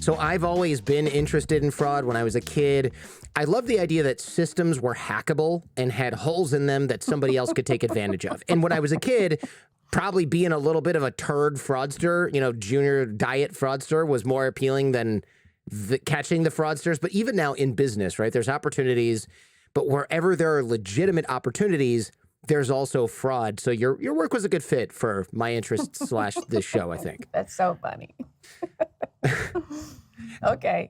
So I've always been interested in fraud when I was a kid. I love the idea that systems were hackable and had holes in them that somebody else could take advantage of. And when I was a kid, probably being a little bit of a turd fraudster, junior diet fraudster was more appealing than catching the fraudsters. But even now in business, right, there's opportunities, but wherever there are legitimate opportunities, there's also fraud. So your work was a good fit for my interests / this show, I think. That's so funny. Okay.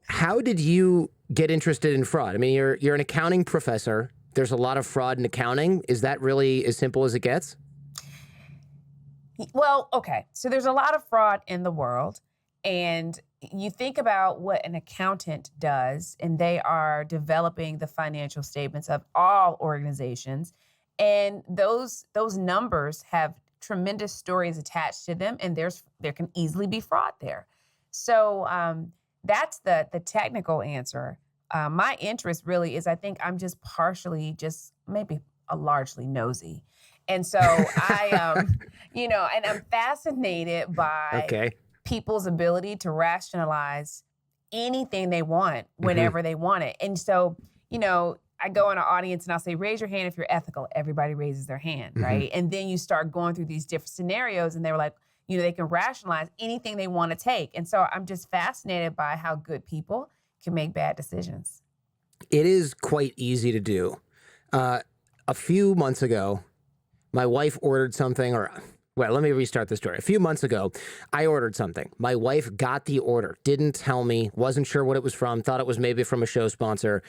How did you get interested in fraud? I mean, you're an accounting professor. There's a lot of fraud in accounting. Is that really as simple as it gets? Well, okay. So there's a lot of fraud in the world. And you think about what an accountant does, and they are developing the financial statements of all organizations. And those numbers have tremendous stories attached to them, and there can easily be fraud there. So that's the technical answer. My interest really is, I think I'm just partially, maybe largely nosy. And so I, and I'm fascinated by people's ability to rationalize anything they want whenever they want it. And so, I go in an audience and I'll say, raise your hand if you're ethical. Everybody raises their hand, right? And then you start going through these different scenarios, and they were like, they can rationalize anything they want to take. And so I'm just fascinated by how good people can make bad decisions. It is quite easy to do. A few months ago, my wife ordered something, well, let me restart the story. A few months ago, I ordered something. My wife got the order, didn't tell me, wasn't sure what it was from, thought it was maybe from a show sponsor.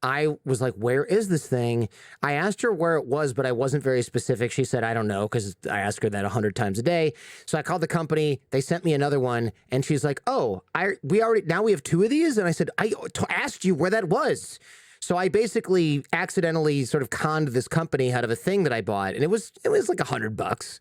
I was like, where is this thing? I asked her where it was, but I wasn't very specific. She said, I don't know, because I ask her that 100 times a day. So I called the company. They sent me another one, and she's like, oh, now we have 2 of these? And I said, I asked you where that was. So I basically accidentally sort of conned this company out of a thing that I bought, and it was like $100.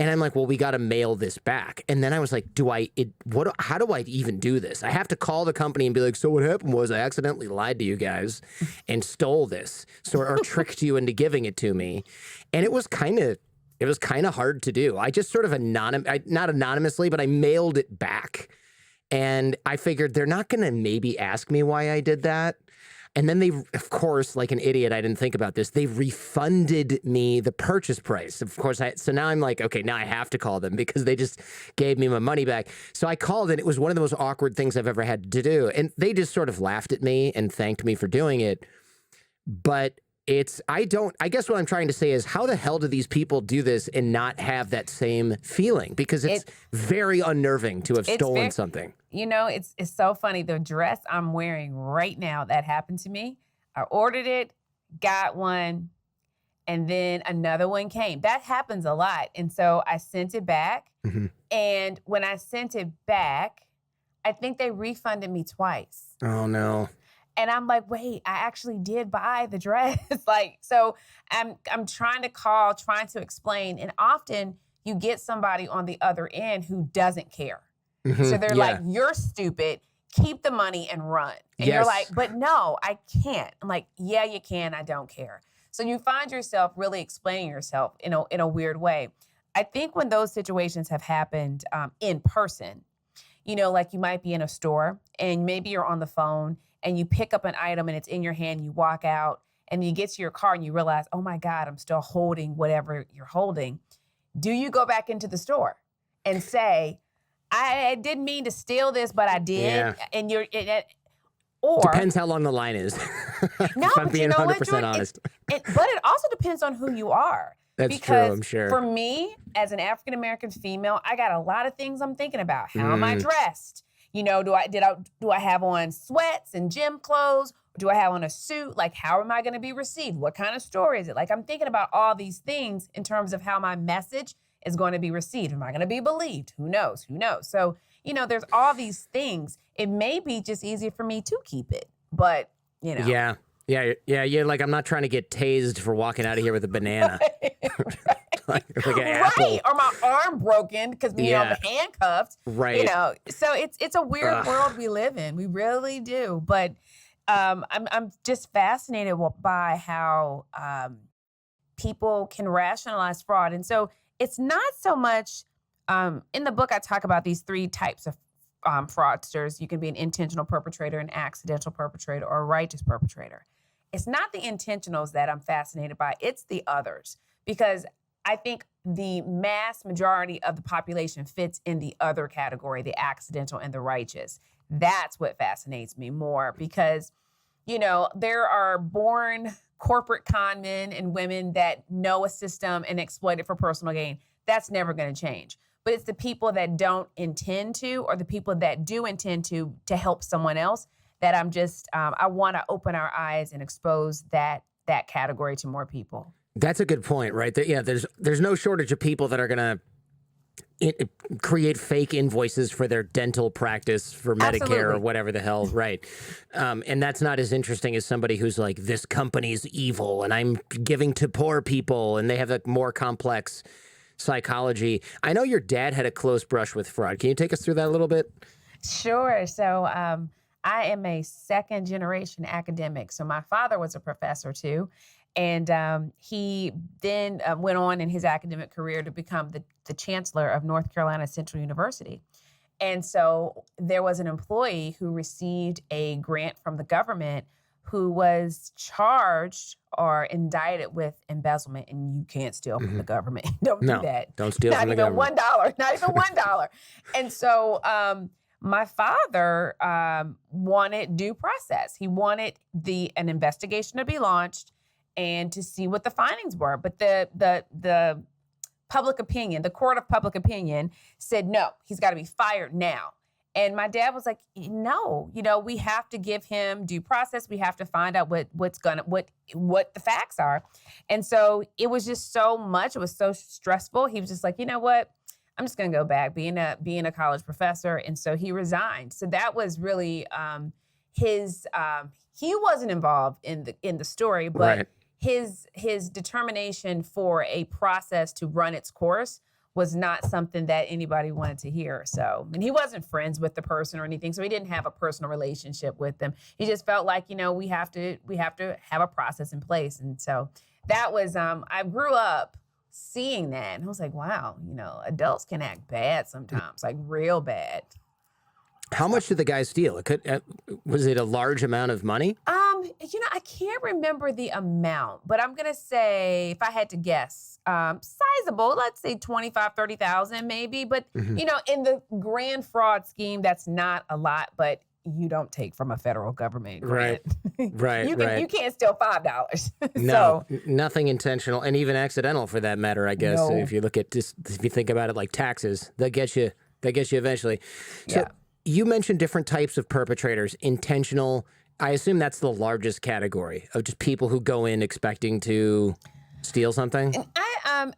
And I'm like, well, we got to mail this back. And then I was like, how do I even do this? I have to call the company and be like, so what happened was I accidentally lied to you guys and stole this, or tricked you into giving it to me. And it was kind of hard to do. I just sort of not anonymously, but I mailed it back. And I figured they're not going to maybe ask me why I did that. And then they, of course, like an idiot, I didn't think about this. They refunded me the purchase price. Of course, so now I'm like, okay, now I have to call them because they just gave me my money back. So I called, and it was one of the most awkward things I've ever had to do. And they just sort of laughed at me and thanked me for doing it. But I guess what I'm trying to say is, how the hell do these people do this and not have that same feeling? Because it's very unnerving to have stolen something. It's so funny. The dress I'm wearing right now, that happened to me. I ordered it, got one, and then another one came. That happens a lot. And so I sent it back. And when I sent it back, I think they refunded me twice. Oh, no. And I'm like, wait, I actually did buy the dress. So I'm trying to explain. And often you get somebody on the other end who doesn't care. So they're like, you're stupid. Keep the money and run. And you're like, but no, I can't. I'm like, yeah, you can. I don't care. So you find yourself really explaining yourself in a weird way. I think when those situations have happened in person, like you might be in a store and maybe you're on the phone and you pick up an item and it's in your hand, you walk out, and you get to your car and you realize, oh my God, I'm still holding whatever you're holding. Do you go back into the store and say, I didn't mean to steal this, but I did? Yeah. And or depends how long the line is. No, if I'm being 100% honest. But it also depends on who you are. That's true, I'm sure. For me, as an African-American female, I got a lot of things I'm thinking about. How am I dressed? Do I have on sweats and gym clothes? Do I have on a suit? Like, how am I going to be received? What kind of story is it? Like, I'm thinking about all these things in terms of how my message is going to be received. Am I going to be believed? Who knows? So, there's all these things. It may be just easier for me to keep it, but, Yeah. You're like, I'm not trying to get tased for walking out of here with a banana. like an apple. Or my arm broken because I'm handcuffed. Right. So it's a weird world we live in. We really do. But I'm just fascinated by how people can rationalize fraud. And so it's not so much in the book I talk about these 3 types of fraudsters. You can be an intentional perpetrator, an accidental perpetrator, or a righteous perpetrator. It's not the intentionals that I'm fascinated by. It's the others, because I think the mass majority of the population fits in the other category, the accidental and the righteous. That's what fascinates me more, because, there are born corporate con men and women that know a system and exploit it for personal gain. That's never going to change. But it's the people that don't intend to, or the people that do intend to help someone else, that I'm just, I want to open our eyes and expose that category to more people. That's a good point, right? There's no shortage of people that are going to create fake invoices for their dental practice for Medicare Absolutely. or whatever the hell, right? And that's not as interesting as somebody who's like, this company's evil and I'm giving to poor people, and they have a more complex psychology. I know your dad had a close brush with fraud. Can you take us through that a little bit? Sure. So I am a second generation academic. So my father was a professor too. And he then went on in his academic career to become the chancellor of North Carolina Central University. And so there was an employee who received a grant from the government who was charged or indicted with embezzlement. And you can't steal from the government. Don't do that. Don't steal from the government. Not even $1. And so my father wanted due process. He wanted an investigation to be launched and to see what the findings were. But the public opinion, the court of public opinion said, no, he's got to be fired now. And my dad was like, no, we have to give him due process. We have to find out what the facts are. And so it was just so much. It was so stressful. He was just like, you know what? I'm just going to go back being a college professor. And so he resigned. So that was really he wasn't involved in the story, but right. His determination for a process to run its course was not something that anybody wanted to hear. So, and he wasn't friends with the person or anything, so he didn't have a personal relationship with them. He just felt like, we have to have a process in place. And so that was, I grew up seeing that, and I was like, wow, adults can act bad sometimes, like real bad. How much did the guy steal? Was it a large amount of money? I can't remember the amount, but I'm going to say, if I had to guess, sizable, let's say 25, 30,000 maybe. But, in the grand fraud scheme, that's not a lot, but you don't take from a federal government grant. Right. You can't steal $5. No, nothing intentional and even accidental for that matter, I guess. No. If you think about it like taxes, that gets you eventually. So Yeah. You mentioned different types of perpetrators, intentional. I assume that's the largest category of just people who go in expecting to steal something. And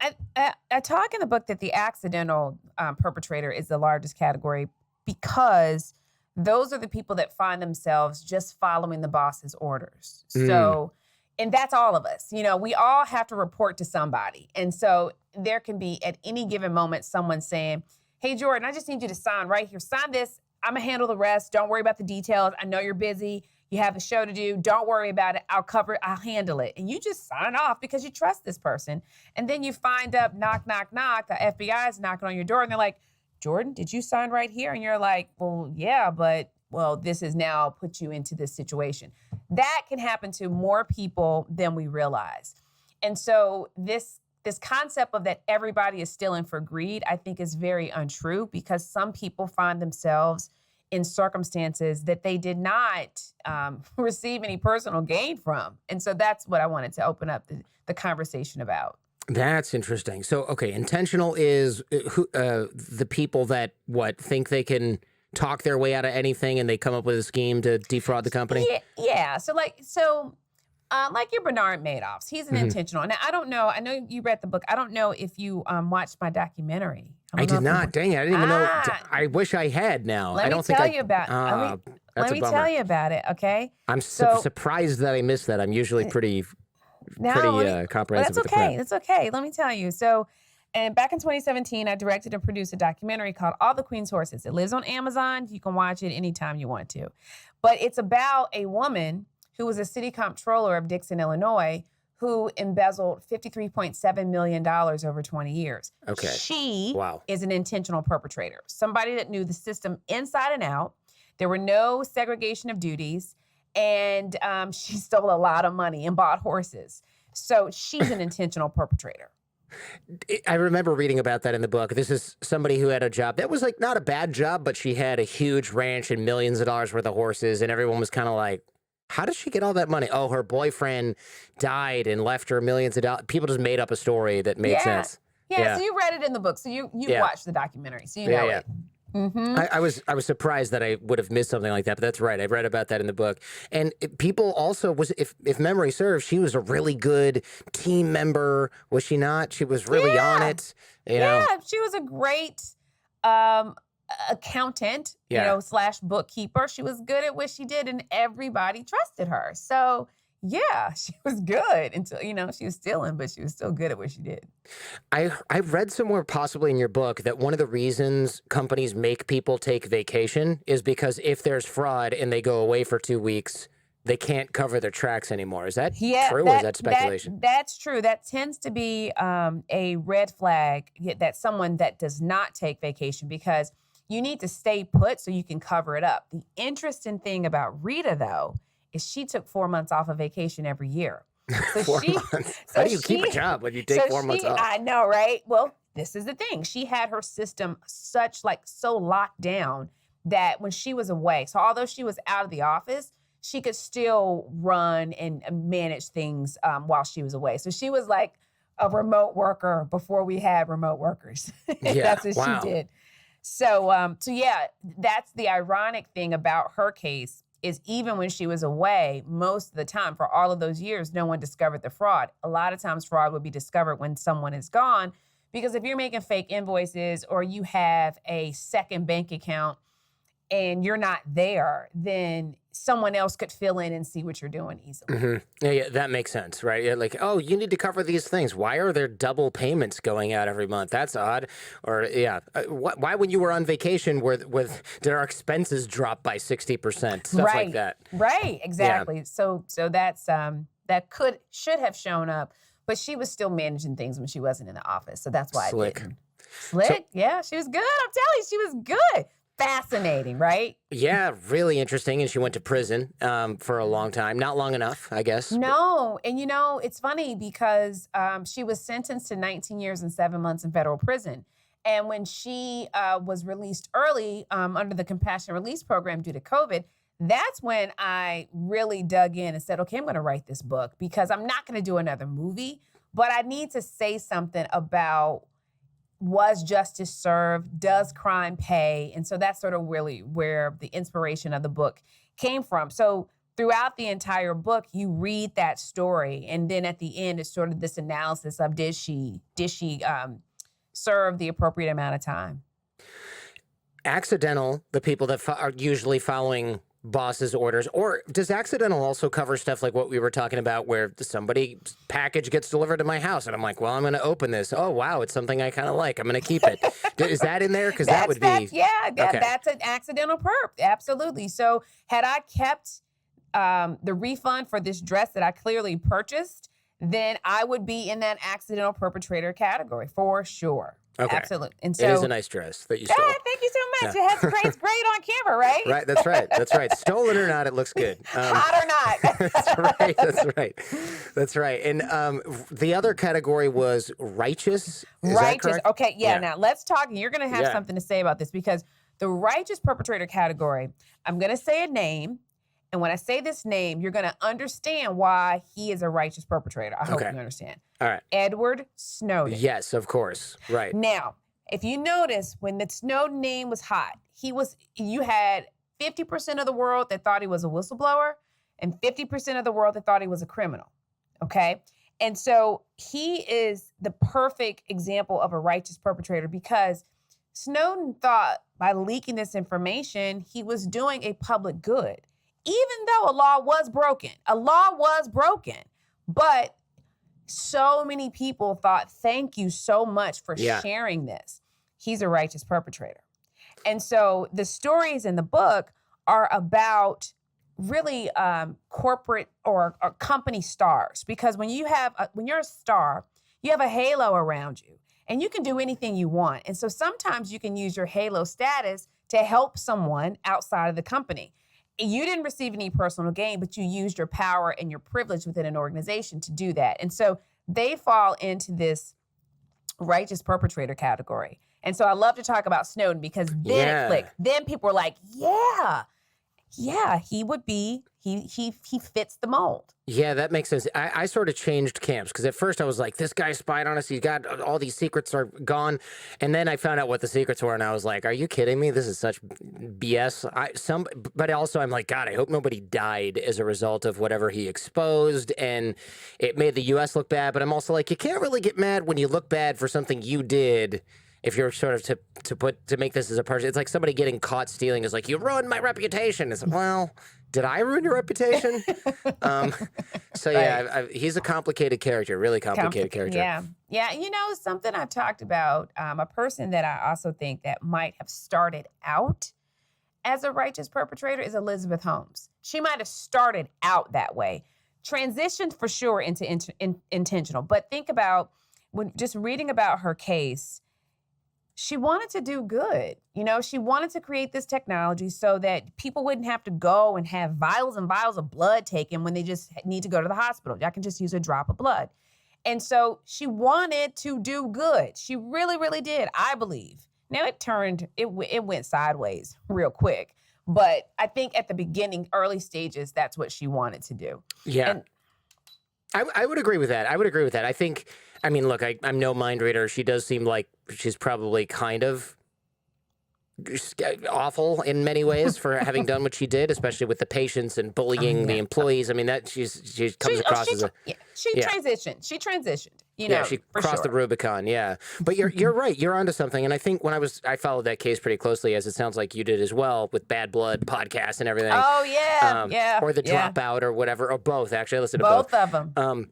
I talk in the book that the accidental perpetrator is the largest category, because those are the people that find themselves just following the boss's orders. So, and that's all of us. We all have to report to somebody. And so there can be at any given moment someone saying, hey, Jordan, I just need you to sign right here. Sign this. I'm going to handle the rest. Don't worry about the details. I know you're busy. You have a show to do. Don't worry about it. I'll cover it. I'll handle it. And you just sign off because you trust this person. And then you find up, knock, knock, knock. The FBI is knocking on your door. And they're like, Jordan, did you sign right here? And you're like, well, yeah, but, this has now put you into this situation. That can happen to more people than we realize. And so this concept of that everybody is stealing for greed, I think is very untrue, because some people find themselves in circumstances that they did not receive any personal gain from. And so that's what I wanted to open up the conversation about. That's interesting. So, okay, intentional is the people that think they can talk their way out of anything and they come up with a scheme to defraud the company? Yeah. So like your Bernard Madoffs, he's an intentional. Now, I don't know. I know you read the book. I don't know if you watched my documentary. I did not. Dang it. I didn't even know. I wish I had now. Let me tell you about it, okay? I'm surprised that I missed that. I'm usually pretty comprehensive with the prep. That's okay. Let me tell you. So, and back in 2017, I directed and produced a documentary called All the Queen's Horses. It lives on Amazon. You can watch it anytime you want to. But it's about a woman who was a city comptroller of Dixon, Illinois, who embezzled $53.7 million over 20 years. Okay. She Wow. is an intentional perpetrator, somebody that knew the system inside and out. There were no segregation of duties, and she stole a lot of money and bought horses. So she's an intentional perpetrator. I remember reading about that in the book. This is somebody who had a job that was like not a bad job, but she had a huge ranch and millions of dollars worth of horses, and everyone was kind of like, how does she get all that money? Oh, her boyfriend died and left her millions of dollars. People just made up a story that made sense. Yeah, so you read it in the book. So you watched the documentary, so you know it. Mm-hmm. I was surprised that I would have missed something like that, but that's right. I read about that in the book. And people also if memory serves, she was a really good team member, was she not? She was really on it. You know? She was a great accountant, / bookkeeper. She was good at what she did, and everybody trusted her. So yeah, she was good until, she was stealing, but she was still good at what she did. I read somewhere possibly in your book that one of the reasons companies make people take vacation is because if there's fraud and they go away for 2 weeks, they can't cover their tracks anymore. Is that true or is that speculation? That's true. That tends to be a red flag that someone that does not take vacation, because you need to stay put so you can cover it up. The interesting thing about Rita, though, is she took 4 months off of vacation every year. So 4 months. How do you keep a job when you take 4 months off? I know, right? Well, this is the thing. She had her system so locked down that when she was away, so although she was out of the office, she could still run and manage things while she was away. So she was like a remote worker before we had remote workers. Yeah, that's what she did. So yeah, that's the ironic thing about her case. Is even when she was away, most of the time, for all of those years, no one discovered the fraud. A lot of times fraud would be discovered when someone is gone, because if you're making fake invoices or you have a second bank account and you're not there, then someone else could fill in and see what you're doing easily. Mm-hmm. Yeah, that makes sense, right? Yeah, like, oh, you need to cover these things. Why are there double payments going out every month? That's odd. Or why when you were on vacation did our expenses drop by 60%? Stuff like that. Right, exactly. Yeah. So that's should have shown up, but she was still managing things when she wasn't in the office. So that's why Slick. It didn't. Slick, yeah, she was good. I'm telling you, she was good. Fascinating, right? Yeah, really interesting. And she went to prison for a long time. Not long enough, I guess. No. And, it's funny because she was sentenced to 19 years and 7 months in federal prison. And when she was released early under the compassionate release program due to COVID, that's when I really dug in and said, okay, I'm going to write this book because I'm not going to do another movie, but I need to say something about, was justice served? Does crime pay? And so that's sort of really where the inspiration of the book came from. So throughout the entire book, you read that story. And then at the end, it's sort of this analysis of did she serve the appropriate amount of time? Accidental, the people that are usually following boss's orders, or does accidental also cover stuff like what we were talking about where somebody package gets delivered to my house and I'm like, well, I'm going to open this. Oh, wow. It's something I kind of like. I'm going to keep it. Is that in there? Because that would be. That's an accidental perp. Absolutely. So had I kept the refund for this dress that I clearly purchased, then I would be in that accidental perpetrator category for sure. Okay. Absolutely. And so, it is a nice dress that you stole. Thank you so much. Yeah. It's great on camera, right? Right. That's right. That's right. Stolen or not, it looks good. Hot or not. That's right. That's right. That's right. And the other category was righteous. Is that correct? Okay. Yeah. Now let's talk. You're going to have something to say about this because the righteous perpetrator category, I'm going to say a name. And when I say this name, you're going to understand why he is a righteous perpetrator. I hope you understand. All right. Edward Snowden. Yes, of course. Right. Now, if you notice, when the Snowden name was hot, you had 50% of the world that thought he was a whistleblower and 50% of the world that thought he was a criminal. Okay? And so he is the perfect example of a righteous perpetrator because Snowden thought by leaking this information, he was doing a public good. Even though a law was broken, but so many people thought, thank you so much for sharing this. He's a righteous perpetrator. And so the stories in the book are about really corporate or company stars, because when you're a star, you have a halo around you and you can do anything you want. And so sometimes you can use your halo status to help someone outside of the company. You didn't receive any personal gain, but you used your power and your privilege within an organization to do that. And so they fall into this righteous perpetrator category. And so I love to talk about Snowden because then it clicked. Then people were like, he would be, he fits the mold. Yeah, that makes sense. I sort of changed camps because at first I was like, this guy spied on us. He's got all these secrets are gone. And then I found out what the secrets were and I was like, are you kidding me? This is such BS. But also I'm like, God, I hope nobody died as a result of whatever he exposed. And it made the U.S. look bad. But I'm also like, you can't really get mad when you look bad for something you did. If you're sort of to make this as a person, it's like somebody getting caught stealing is like, you ruined my reputation. It's like, well, did I ruin your reputation? So yeah, he's a complicated character, really complicated character. Yeah. You know, something I've talked about, a person that I also think that might have started out as a righteous perpetrator is Elizabeth Holmes. She might have started out that way, transitioned for sure into intentional. But think about when just reading about her case. She wanted to do good. You know, she wanted to create this technology so that people wouldn't have to go and have vials and vials of blood taken when they just need to go to the hospital. I can just use a drop of blood. And so she wanted to do good. She really, really did, I believe. Now it went sideways real quick. But I think at the beginning, early stages, that's what she wanted to do. Yeah. And I would agree with that. I think, I mean, look, I'm no mind reader. She does seem like she's probably kind of awful in many ways for having done what she did, especially with the patients and bullying the employees. I mean, that she comes across as a... She transitioned. She transitioned, you know, she crossed the Rubicon, But you're right. You're onto something. And I think when I followed that case pretty closely, as it sounds like you did as well, with Bad Blood podcast and everything. Oh, yeah. Or The Dropout or whatever, or both, actually. I listened to both of them.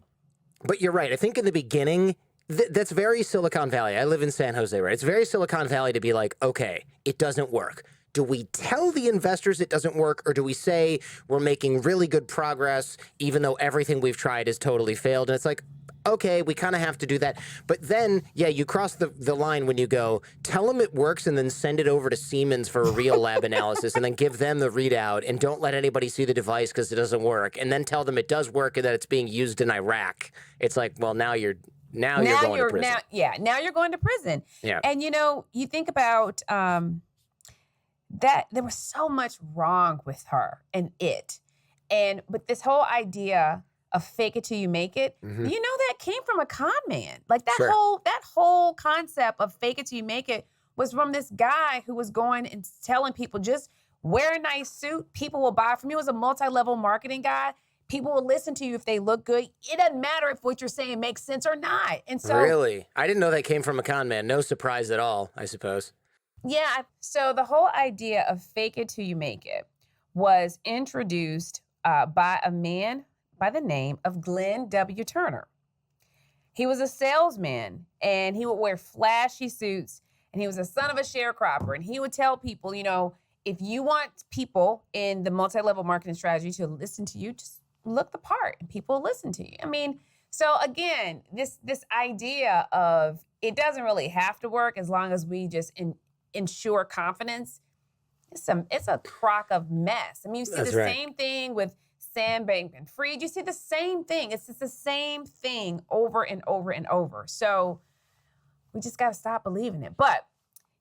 But you're right. I think in the beginning... that's very Silicon Valley. I live in San Jose, right? It's very Silicon Valley to be like, okay, it doesn't work. Do we tell the investors it doesn't work, or do we say we're making really good progress even though everything we've tried has totally failed? And it's like, okay, we kind of have to do that. But then, you cross the line when you go, tell them it works and then send it over to Siemens for a real lab analysis and then give them the readout and don't let anybody see the device because it doesn't work. And then tell them it does work and that it's being used in Iraq. It's like, well, now you're going to prison. Now you're going to prison. Yeah. And, you know, you think about that there was so much wrong with her and it. But this whole idea of fake it till you make it, you know, that came from a con man. Like that whole concept of fake it till you make it was from this guy who was going and telling people, just wear a nice suit. People will buy from you. He was a multi-level marketing guy. People will listen to you if they look good. It doesn't matter if what you're saying makes sense or not. And so, really? I didn't know that came from a con man. No surprise at all, I suppose. Yeah. So the whole idea of fake it till you make it was introduced by a man by the name of Glenn W. Turner. He was a salesman and he would wear flashy suits and he was a son of a sharecropper. And he would tell people, you know, if you want people in the multi-level marketing strategy to listen to you, just look the part and people will listen to you. I mean, so again, this idea of it doesn't really have to work as long as we just ensure confidence. It's a crock of mess. I mean, you see the same thing with Sam Bankman-Fried. You see the same thing. It's just the same thing over and over and over. So we just got to stop believing it. But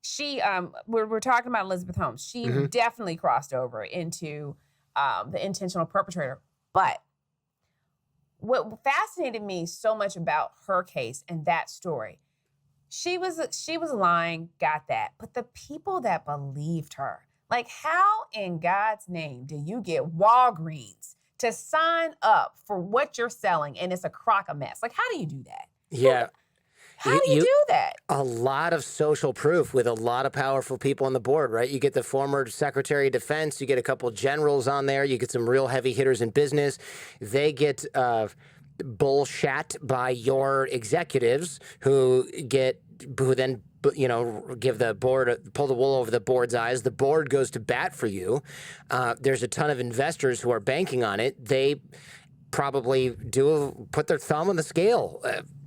she, we're talking about Elizabeth Holmes. She definitely crossed over into the intentional perpetrator. But what fascinated me so much about her case and that story, she was lying, got that. But the people that believed her, like how in God's name do you get Walgreens to sign up for what you're selling and it's a crock of mess? Like, how do you do that? Yeah. How do you do that? A lot of social proof with a lot of powerful people on the board, right? You get the former Secretary of Defense, you get a couple generals on there, you get some real heavy hitters in business. They get bullshat by your executives who get who then, give the board, pull the wool over the board's eyes. The board goes to bat for you. There's a ton of investors who are banking on it. They probably put their thumb on the scale,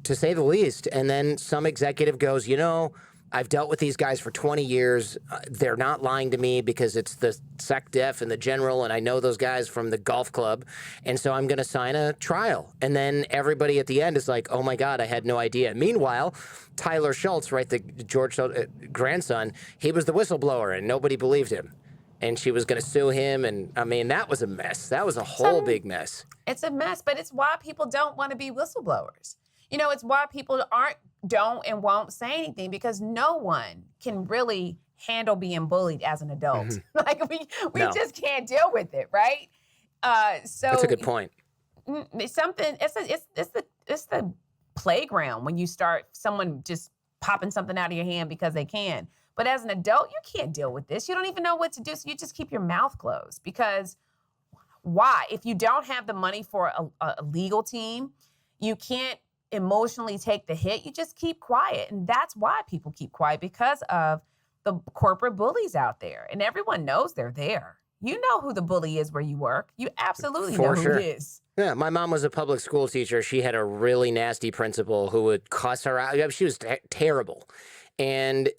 to say the least. And then some executive goes, I've dealt with these guys for 20 years. They're not lying to me because it's the Sec Def and the General, and I know those guys from the golf club, and so I'm going to sign a trial. And then everybody at the end is like, oh, my God, I had no idea. Meanwhile, Tyler Schultz, right, the George Schultz grandson, he was the whistleblower, and nobody believed him. And she was going to sue him, and, I mean, that was a mess. That was a whole big mess. It's a mess, but it's why people don't want to be whistleblowers. It's why people don't and won't say anything, because no one can really handle being bullied as an adult. Mm-hmm. Like we just can't deal with it, right? So that's a good point. It's the playground when you start someone just popping something out of your hand because they can. But as an adult, you can't deal with this. You don't even know what to do, so you just keep your mouth closed. Because why? If you don't have the money for a legal team, you can't emotionally take the hit, you just keep quiet. And that's why people keep quiet, because of the corporate bullies out there. And everyone knows they're there. You know who the bully is where you work. You absolutely know who it is. Yeah, my mom was a public school teacher. She had a really nasty principal who would cuss her out. She was terrible. And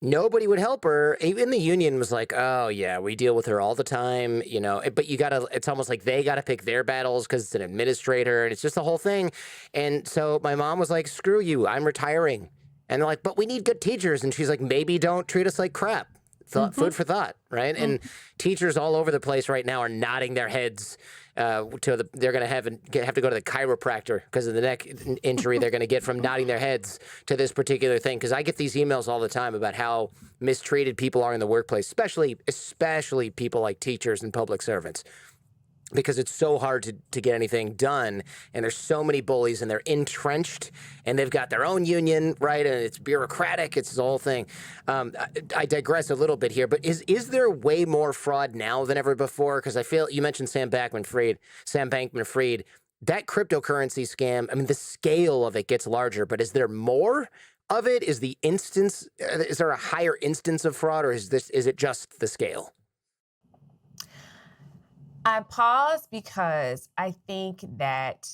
nobody would help her. Even the union was like, oh, yeah, we deal with her all the time, But it's almost like they got to pick their battles because it's an administrator, and it's just the whole thing. And so my mom was like, screw you, I'm retiring. And they're like, but we need good teachers. And she's like, maybe don't treat us like crap. Food for thought, right? Mm-hmm. And teachers all over the place right now are nodding their heads they're going to have to go to the chiropractor because of the neck injury they're going to get from nodding their heads to this particular thing. Because I get these emails all the time about how mistreated people are in the workplace, especially people like teachers and public servants. Because it's so hard to get anything done, and there's so many bullies, and they're entrenched, and they've got their own union, right? And it's bureaucratic. It's the whole thing. I digress a little bit here, but is there way more fraud now than ever before? Because I feel you mentioned Sam Bankman-Fried. That cryptocurrency scam. I mean, the scale of it gets larger, but is there more of it? Is there a higher instance of fraud, or is it just the scale? I pause because I think that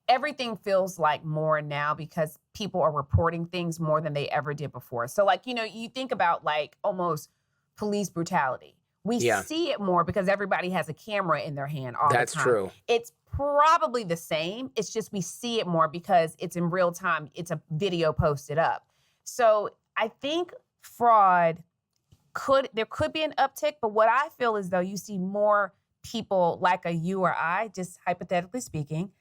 everything feels like more now because people are reporting things more than they ever did before. So you think about almost police brutality. We see it more because everybody has a camera in their hand all the time. That's true. It's probably the same. It's just we see it more because it's in real time. It's a video posted up. So I think fraud there could be an uptick, but what I feel is though you see more people like you or I, just hypothetically speaking,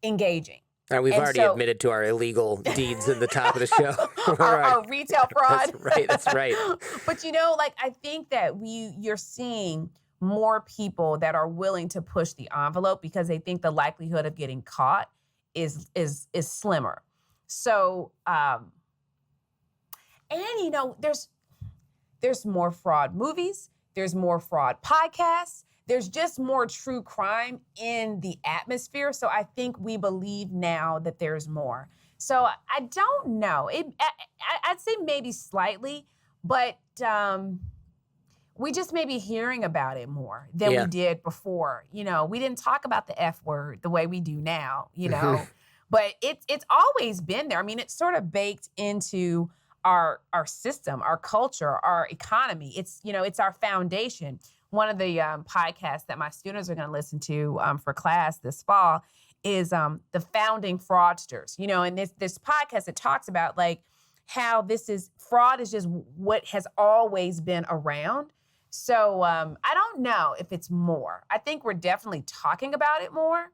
engaging. And we've already admitted to our illegal deeds at the top of the show. our retail fraud. That's right. But I think that you're seeing more people that are willing to push the envelope because they think the likelihood of getting caught is slimmer. So, there's more fraud movies. There's more fraud podcasts. There's just more true crime in the atmosphere. So I think we believe now that there's more. So I don't know. I'd say maybe slightly, but we just may be hearing about it more than we did before. We didn't talk about the F word the way we do now, but it's always been there. I mean, it's sort of baked into our system, our culture, our economy. It's our foundation. One of the podcasts that my students are going to listen to for class this fall is the Founding Fraudsters. And this podcast, it talks about how fraud is just what has always been around. So I don't know if it's more. I think we're definitely talking about it more.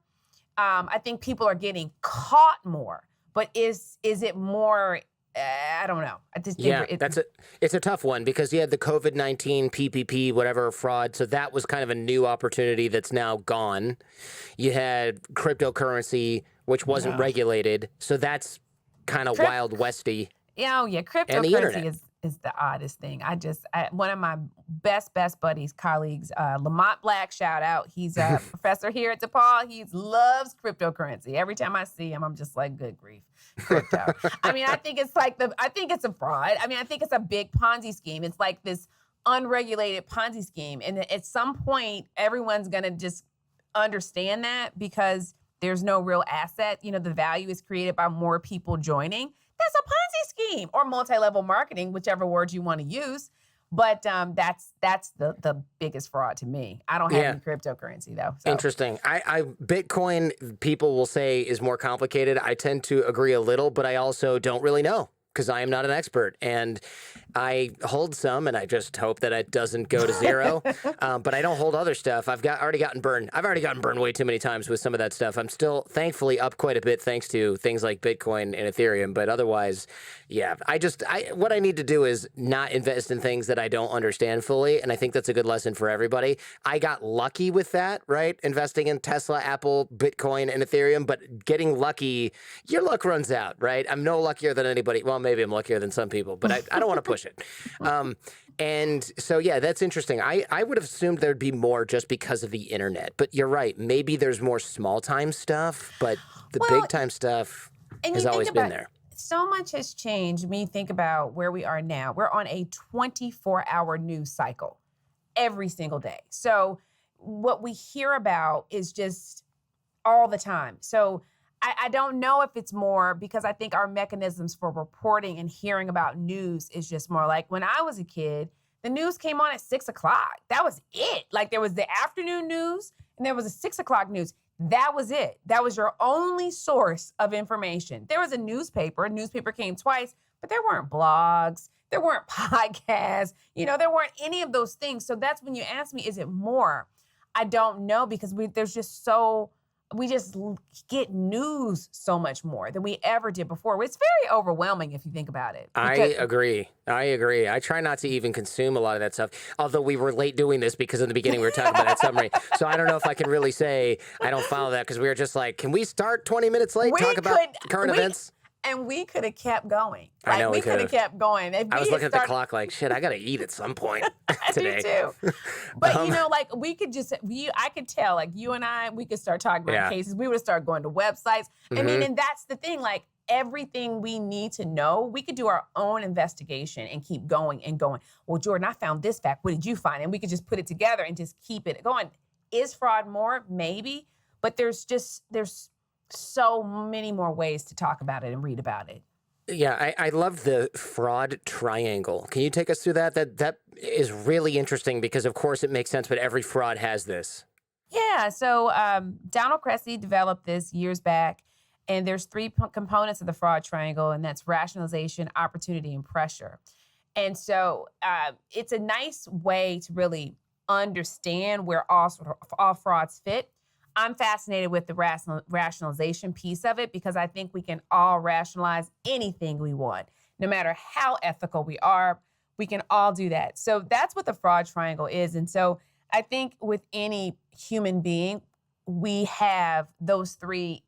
I think people are getting caught more, but is it more? I don't know. I just think it's a tough one because you had the COVID-19 PPP, whatever fraud. So that was kind of a new opportunity that's now gone. You had cryptocurrency, which wasn't regulated. So that's kind of Wild Westy. Yeah, cryptocurrency is the oddest thing. One of my best buddies, colleagues, Lamont Black, shout out. He's a professor here at DePaul. He loves cryptocurrency. Every time I see him, I'm just like, good grief, crypto. I mean, I think it's a fraud. I mean, I think it's a big Ponzi scheme. It's like this unregulated Ponzi scheme. And at some point, everyone's going to just understand that because there's no real asset. You know, the value is created by more people joining. That's a Ponzi scheme or multi-level marketing, whichever word you want to use. But that's the biggest fraud to me. I don't have any cryptocurrency though. So. Interesting. I Bitcoin, people will say, is more complicated. I tend to agree a little, but I also don't really know because I am not an expert. And I hold some, and I just hope that it doesn't go to zero. But I don't hold other stuff. I've already gotten burned. I've already gotten burned way too many times with some of that stuff. I'm still, thankfully, up quite a bit thanks to things like Bitcoin and Ethereum. But otherwise, yeah, what I need to do is not invest in things that I don't understand fully. And I think that's a good lesson for everybody. I got lucky with that, right? Investing in Tesla, Apple, Bitcoin, and Ethereum. But getting lucky, your luck runs out, right? I'm no luckier than anybody. Well, maybe I'm luckier than some people, but I don't want to push it. And so, yeah, that's interesting. I would have assumed there'd be more just because of the internet. But you're right. Maybe there's more small-time stuff, but the big-time stuff has always been there. So much has changed when you think about where we are now. We're on a 24-hour news cycle every single day. So what we hear about is just all the time. So I don't know if it's more because I think our mechanisms for reporting and hearing about news is just more like when I was a kid, the news came on at 6 o'clock. That was it. Like there was the afternoon news and there was a 6 o'clock news. That was it. That was your only source of information. There was a newspaper. A newspaper came twice, but there weren't blogs. There weren't podcasts. You know, there weren't any of those things. So that's when you ask me, is it more? I don't know because we just get news so much more than we ever did before. It's very overwhelming if you think about it. I agree. I try not to even consume a lot of that stuff, although we were late doing this because in the beginning we were talking about that summary. So I don't know if I can really say I don't follow that because we were just like, can we start 20 minutes late, talk about current events? And we could have kept going. I know we could have kept going. I was looking at the clock like, shit, I got to eat at some point today. I do too. But, you know, like I could tell, like you and I, we could start talking about cases. We would start going to websites. I mean, and that's the thing, like everything we need to know, we could do our own investigation and keep going and going. Well, Jordan, I found this fact. What did you find? And we could just put it together and just keep it going. Is fraud more? Maybe. But there's so many more ways to talk about it and read about it. Yeah, I love the fraud triangle. Can you take us through that? That is really interesting because, of course, it makes sense, but every fraud has this. Yeah, so Donald Cressy developed this years back, and there's three components of the fraud triangle, and that's rationalization, opportunity, and pressure. And so it's a nice way to really understand where all frauds fit. I'm fascinated with the rationalization piece of it because I think we can all rationalize anything we want. No matter how ethical we are, we can all do that. So that's what the fraud triangle is. And so I think with any human being, we have those three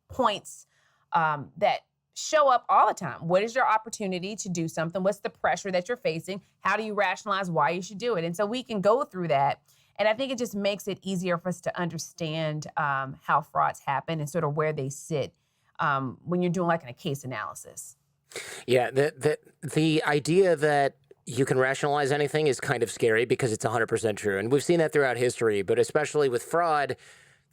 points that show up all the time. What is your opportunity to do something? What's the pressure that you're facing? How do you rationalize why you should do it? And so we can go through that. And I think it just makes it easier for us to understand how frauds happen and sort of where they sit when you're doing like a case analysis. Yeah, the idea that you can rationalize anything is kind of scary because it's 100% true. And we've seen that throughout history, but especially with fraud,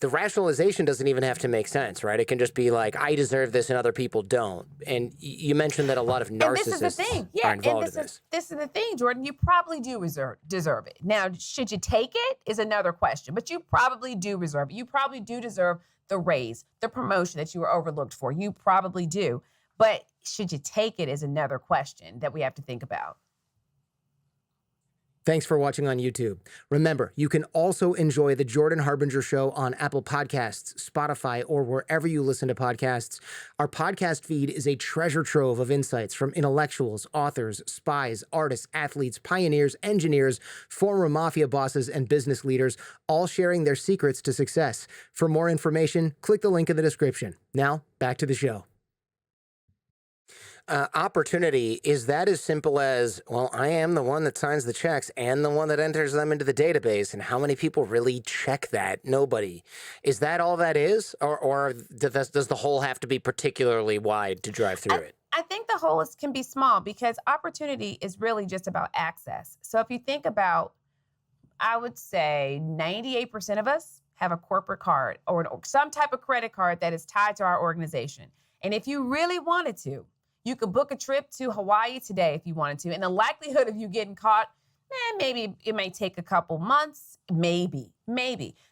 the rationalization doesn't even have to make sense, right? It can just be like, I deserve this and other people don't. And you mentioned that a lot of narcissists are involved in this. This is the thing, Jordan. You probably do deserve it. Now, should you take it is another question, but you probably do deserve it. You probably do deserve the raise, the promotion that you were overlooked for. You probably do. But should you take it is another question that we have to think about. Thanks for watching on YouTube. Remember, you can also enjoy the Jordan Harbinger Show on Apple Podcasts, Spotify, or wherever you listen to podcasts. Our podcast feed is a treasure trove of insights from intellectuals, authors, spies, artists, athletes, pioneers, engineers, former mafia bosses, and business leaders, all sharing their secrets to success. For more information, click the link in the description. Now, back to the show. Opportunity, is that as simple as, well, I am the one that signs the checks and the one that enters them into the database, and how many people really check that? Nobody. Is that all that is? Or does the hole have to be particularly wide to drive through it? I think the hole can be small because opportunity is really just about access. So if you think about, I would say 98% of us have a corporate card or some type of credit card that is tied to our organization. And if you really wanted to, you could book a trip to Hawaii today if you wanted to. And the likelihood of you getting caught, maybe it may take a couple months, maybe.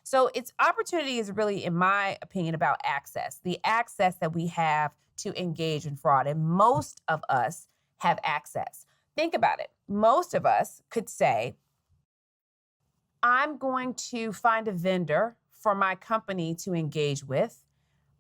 So opportunity is really, in my opinion, about access, the access that we have to engage in fraud. And most of us have access. Think about it. Most of us could say, I'm going to find a vendor for my company to engage with,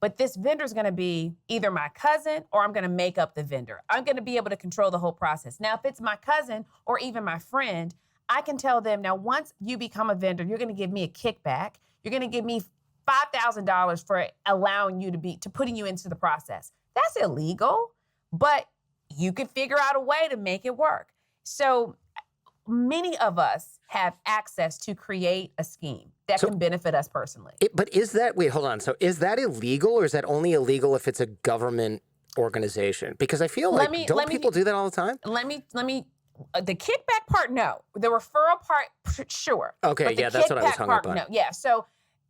but this vendor is going to be either my cousin or I'm going to make up the vendor. I'm going to be able to control the whole process. Now, if it's my cousin or even my friend, I can tell them, now, once you become a vendor, you're going to give me a kickback. You're going to give me $5,000 for allowing you to putting you into the process. That's illegal, but you can figure out a way to make it work. So many of us have access to create a scheme that can benefit us personally. But wait, hold on. So is that illegal, or is that only illegal if it's a government organization? Because I feel like, don't people do that all the time? Let me, the kickback part, no. The referral part, sure. Okay, yeah, that's what I was hung up on. No, yeah. So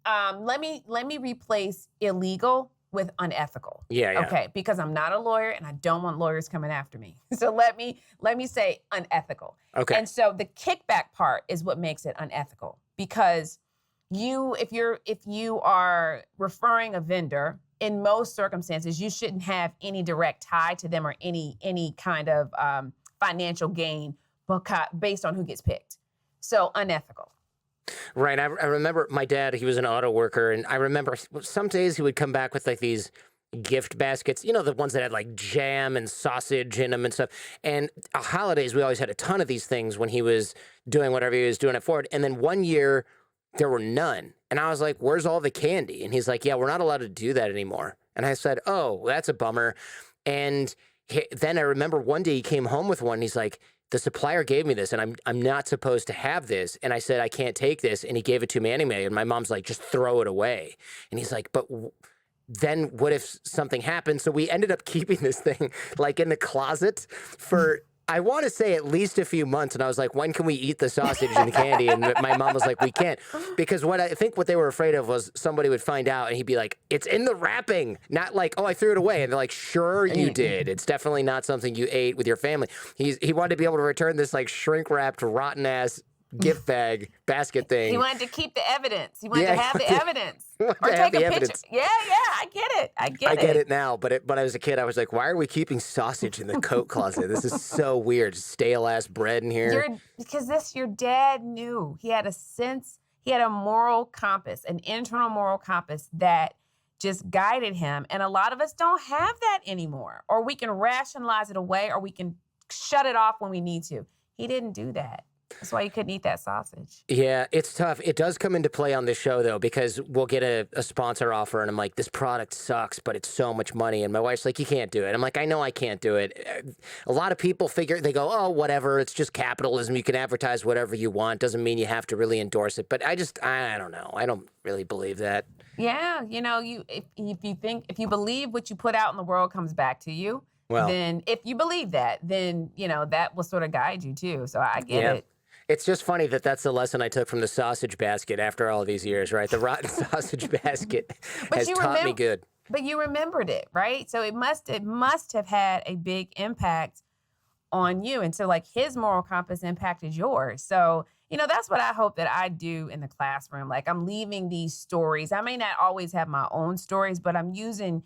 let me replace illegal with unethical. Yeah. Okay, because I'm not a lawyer and I don't want lawyers coming after me. So let me say unethical. Okay. And so the kickback part is what makes it unethical, because if you are referring a vendor, in most circumstances, you shouldn't have any direct tie to them or any kind of financial gain based on who gets picked. So unethical. Right. I remember my dad, he was an auto worker, and I remember some days he would come back with like these gift baskets, the ones that had like jam and sausage in them and stuff. And holidays, we always had a ton of these things when he was doing whatever he was doing at Ford. And then one year there were none. And I was like, where's all the candy? And he's like, yeah, we're not allowed to do that anymore. And I said, oh, that's a bummer. And then I remember one day he came home with one, and he's like, the supplier gave me this, and I'm not supposed to have this. And I said, I can't take this. And he gave it to me anyway. And my mom's like, just throw it away. And he's like, but then what if something happens? So we ended up keeping this thing like in the closet for, I want to say, at least a few months. And I was like, when can we eat the sausage and the candy? And my mom was like, we can't. Because what they were afraid of was somebody would find out and he'd be like, it's in the wrapping. Not like, oh, I threw it away. And they're like, sure you did. It's definitely not something you ate with your family. He wanted to be able to return this like shrink wrapped, rotten ass gift bag basket thing. He wanted to keep the evidence. He wanted to have the evidence. Or take a picture. Yeah, I get it. I get it now. But when I was a kid, I was like, why are we keeping sausage in the coat closet? This is so weird. Stale ass bread in here. Because your dad knew. He had a sense, he had a moral compass, an internal moral compass that just guided him. And a lot of us don't have that anymore. Or we can rationalize it away, or we can shut it off when we need to. He didn't do that. That's why you couldn't eat that sausage. Yeah, it's tough. It does come into play on this show, though, because we'll get a sponsor offer, and I'm like, this product sucks, but it's so much money. And my wife's like, you can't do it. I'm like, I know I can't do it. A lot of people they go, oh, whatever. It's just capitalism. You can advertise whatever you want. Doesn't mean you have to really endorse it. But I don't know. I don't really believe that. Yeah, if you believe what you put out in the world comes back to you, then if you believe that, then, that will sort of guide you, too. So I get it. It's just funny that that's the lesson I took from the sausage basket after all these years, right? The rotten sausage basket has taught me good. But you remembered it, right? So it must have had a big impact on you. And so like his moral compass impacted yours. So, that's what I hope that I do in the classroom. Like I'm leaving these stories. I may not always have my own stories, but I'm using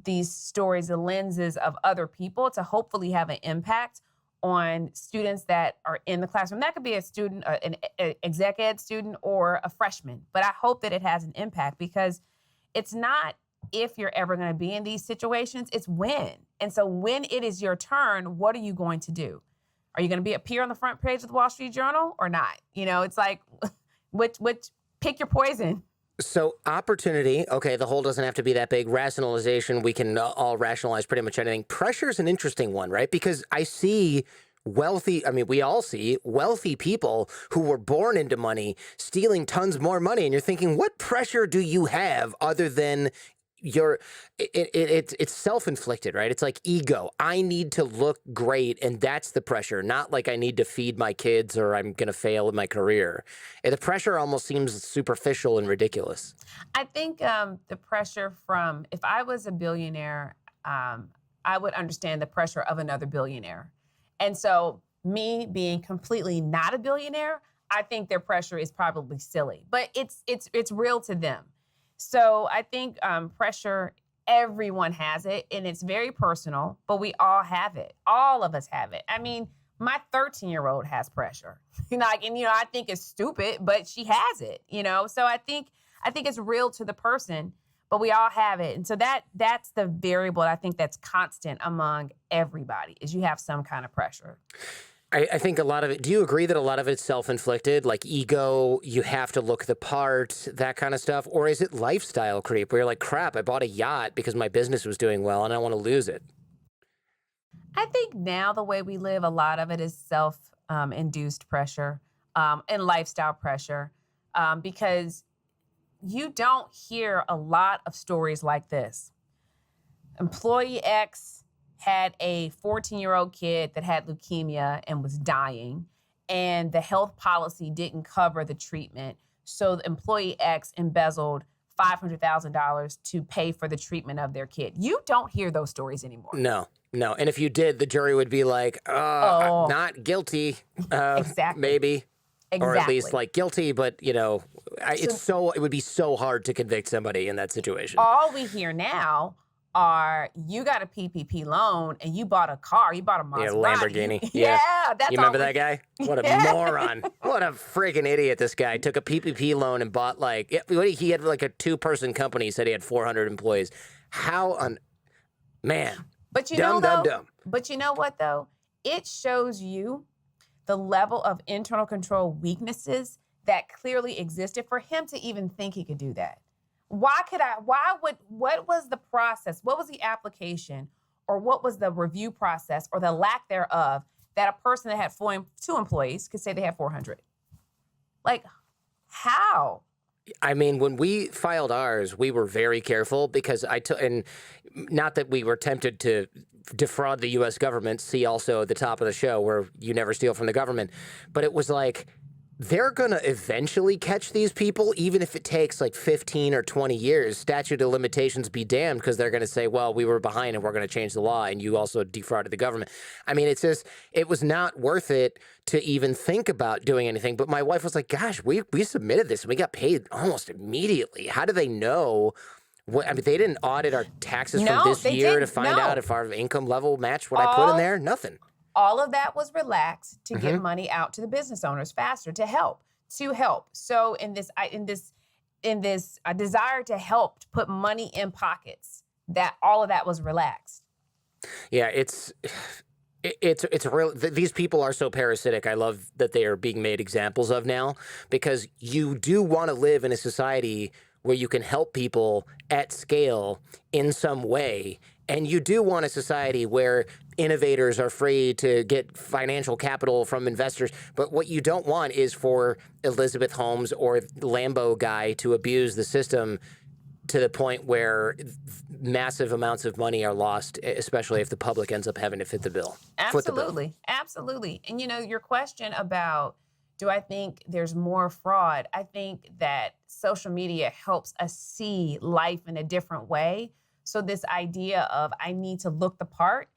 these stories, the lenses of other people to hopefully have an impact on students that are in the classroom. That could be a student, an exec ed student, or a freshman. But I hope that it has an impact, because it's not if you're ever going to be in these situations, it's when. And so when it is your turn, what are you going to do? Are you going to appear on the front page of the Wall Street Journal or not? It's like, which pick your poison. So opportunity, okay, the hole doesn't have to be that big. Rationalization, we can all rationalize pretty much anything. Pressure is an interesting one, right? Because I see wealthy, I mean, we all see wealthy people who were born into money stealing tons more money. And you're thinking, what pressure do you have other than it's self-inflicted, right? It's like ego. I need to look great, and that's the pressure. Not like I need to feed my kids or I'm going to fail in my career. And the pressure almost seems superficial and ridiculous. I think the pressure from, if I was a billionaire, I would understand the pressure of another billionaire. And so me being completely not a billionaire, I think their pressure is probably silly, but it's real to them. So I think pressure, everyone has it, and it's very personal, but we all have it. All of us have it. I mean, my 13-year-old has pressure. I think it's stupid, but she has it, So I think it's real to the person, but we all have it. And so that's the variable I think that's constant among everybody, is you have some kind of pressure. I think a lot of it, do you agree that a lot of it's self-inflicted, like ego, you have to look the part, that kind of stuff? Or is it lifestyle creep where you're like, crap, I bought a yacht because my business was doing well and I want to lose it? I think now the way we live, a lot of it is self-induced pressure and lifestyle pressure because you don't hear a lot of stories like this. Employee X had a 14-year-old kid that had leukemia and was dying, and the health policy didn't cover the treatment. So the employee X embezzled $500,000 to pay for the treatment of their kid. You don't hear those stories anymore. No. And if you did, the jury would be like, not guilty. Exactly. Maybe. Exactly. Or at least like guilty, but it would be so hard to convict somebody in that situation. All we hear now are, you got a PPP loan and you bought a car, you bought a Maserati. Yeah, Lamborghini. Yeah, that's you remember that guy? What a moron. What a freaking idiot this guy. Took a PPP loan and bought he had like a 2-person company, said he had 400 employees. Man. But dumb. But you know what though? It shows you the level of internal control weaknesses that clearly existed for him to even think he could do that. What was the process? What was the application, or what was the review process, or the lack thereof, that a person that had 2 employees could say they had 400? Like, how? I mean, when we filed ours, we were very careful because and not that we were tempted to defraud the U.S. government, see also at the top of the show where you never steal from the government, but it was like, they're going to eventually catch these people, even if it takes like 15 or 20 years. Statute of limitations be damned, because they're going to say, well, we were behind and we're going to change the law and you also defrauded the government. I mean, it's just, it was not worth it to even think about doing anything. But my wife was like, gosh, we submitted this and we got paid almost immediately. How do they know? They didn't audit our taxes from this year to find out if our income level matched what I put in there? Nothing. All of that was relaxed to get money out to the business owners faster, to help. So in this desire to help, to put money in pockets, that all of that was relaxed. Yeah, it's real. These people are so parasitic. I love that they are being made examples of now, because you do want to live in a society where you can help people at scale in some way. And you do want a society where innovators are free to get financial capital from investors. But what you don't want is for Elizabeth Holmes or Lambo guy to abuse the system to the point where massive amounts of money are lost, especially if the public ends up having to fit the bill. Absolutely. Absolutely. And your question about, do I think there's more fraud? I think that social media helps us see life in a different way. So this idea of, I need to look the part,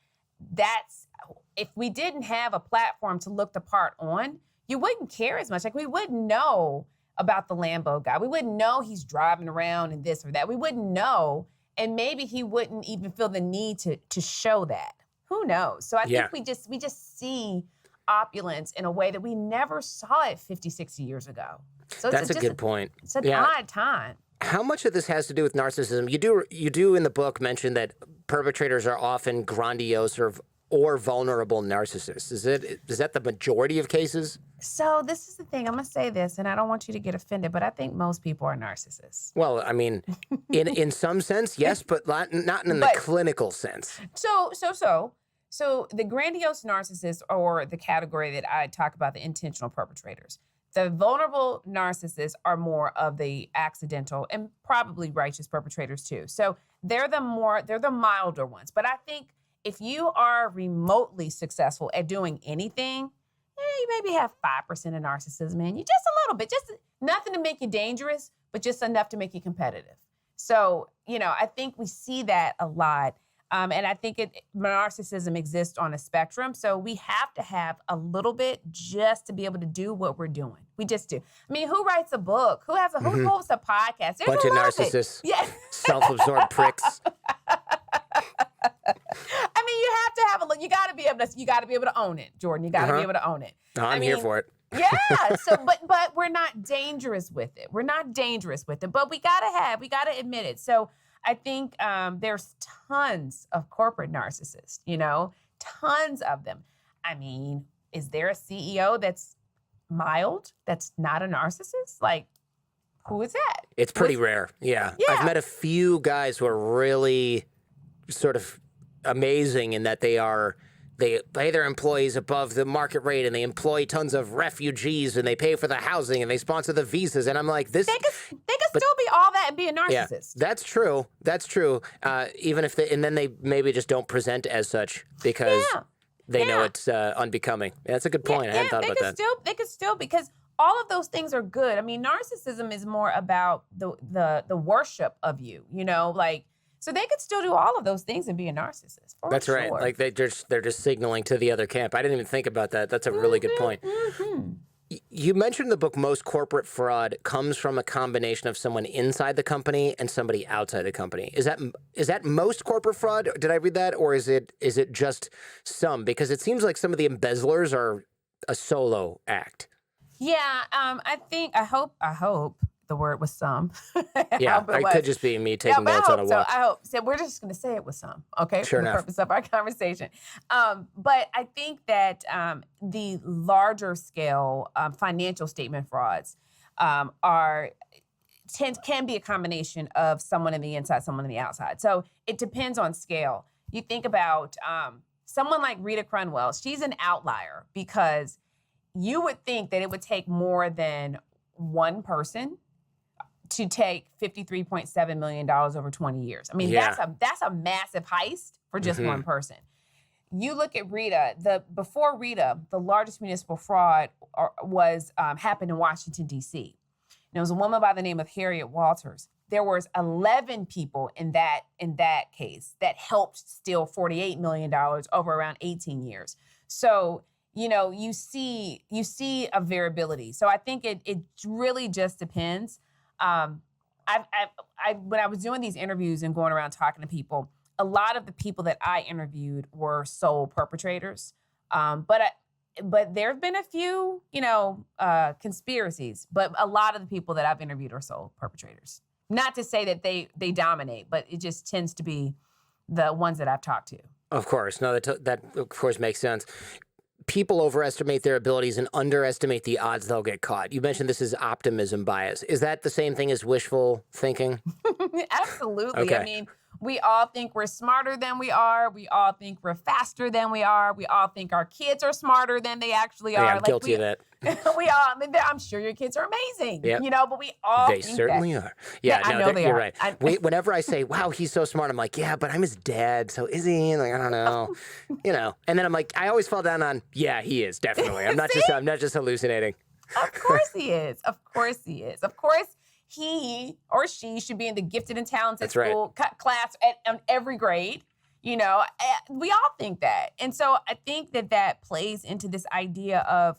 if we didn't have a platform to look the part on, you wouldn't care as much. Like, we wouldn't know about the Lambo guy. We wouldn't know he's driving around and this or that. We wouldn't know. And maybe he wouldn't even feel the need to show that. Who knows? So I think we just see opulence in a way that we never saw it 50, 60 years ago. So that's a good point. It's an odd time. How much of this has to do with narcissism? You do in the book mention that perpetrators are often grandiose or vulnerable narcissists? Is that the majority of cases? So this is the thing. I'm going to say this, and I don't want you to get offended, but I think most people are narcissists. Well, I mean, in some sense, yes, but not in the clinical sense. So the grandiose narcissist, or the category that I talk about, the intentional perpetrators. The vulnerable narcissists are more of the accidental and probably righteous perpetrators too. So they're the milder ones. But I think if you are remotely successful at doing anything, you maybe have 5% of narcissism in you, just a little bit, just nothing to make you dangerous, but just enough to make you competitive. So, I think we see that a lot. And I think narcissism exists on a spectrum. So we have to have a little bit just to be able to do what we're doing. We just do. I mean, who writes a book? Who hosts a podcast? There's bunch a of narcissists. Yeah. Self-absorbed pricks. I mean, you have to have you got to be able to own it, Jordan. You got to be able to own it. No, I'm here for it. Yeah. So, but we're not dangerous with it. But we got to admit it. So I think there's tons of corporate narcissists, tons of them. I mean, is there a CEO that's mild, that's not a narcissist? Like, who is that? It's pretty rare. Yeah. I've met a few guys who are really sort of amazing in that they pay their employees above the market rate, and they employ tons of refugees, and they pay for the housing, and they sponsor the visas. And I'm like, they could still be all that and be a narcissist. Yeah, that's true. Even if and then they maybe just don't present as such because they know it's unbecoming. Yeah, that's a good point. I hadn't thought about that. They could still, because all of those things are good. I mean, narcissism is more about the worship of you, so they could still do all of those things and be a narcissist. That's right. Like they're just signaling to the other camp. I didn't even think about that. That's a really good point. Mm-hmm. You mentioned in the book most corporate fraud comes from a combination of someone inside the company and somebody outside the company. Is that most corporate fraud? Did I read that, or is it just some? Because it seems like some of the embezzlers are a solo act. Yeah, I hope the word was some. Yeah, it could just be me taking notes on a walk. I hope. So we're just going to say it was some, okay? Sure enough. For the purpose of our conversation. But I think that the larger scale financial statement frauds can be a combination of someone on the inside, someone on the outside. So it depends on scale. You think about someone like Rita Crunwell. She's an outlier because you would think that it would take more than one person to take $53.7 million over 20 years. I mean, that's a massive heist for just one person. You look at Rita, before Rita, the largest municipal fraud was happened in Washington, D.C. And it was a woman by the name of Harriet Walters. There was 11 people in that case that helped steal $48 million over around 18 years. So, you see a variability. So I think it really just depends. When I was doing these interviews and going around talking to people, a lot of the people that I interviewed were sole perpetrators. But there have been a few, conspiracies. But a lot of the people that I've interviewed are sole perpetrators. Not to say that they dominate, but it just tends to be the ones that I've talked to. Of course. No, that of course makes sense. People overestimate their abilities and underestimate the odds they'll get caught. You mentioned this is optimism bias. Is that the same thing as wishful thinking? Absolutely. Okay. I mean, we all think we're smarter than we are. We all think we're faster than we are. We all think our kids are smarter than they actually are. Yeah, I'm guilty of that. I'm sure your kids are amazing, but we all think certainly that. are. Yeah, I know they you're are. Right. Whenever I say, wow, he's so smart, I'm like, yeah, but I'm his dad, so is he? Like, I don't know. And then I'm like, I always fall down on, yeah, he is, definitely. I'm not just hallucinating. Of course he is. Of course he is. Of course he or she should be in the gifted and talented school class at every grade. We all think that. And so I think that plays into this idea of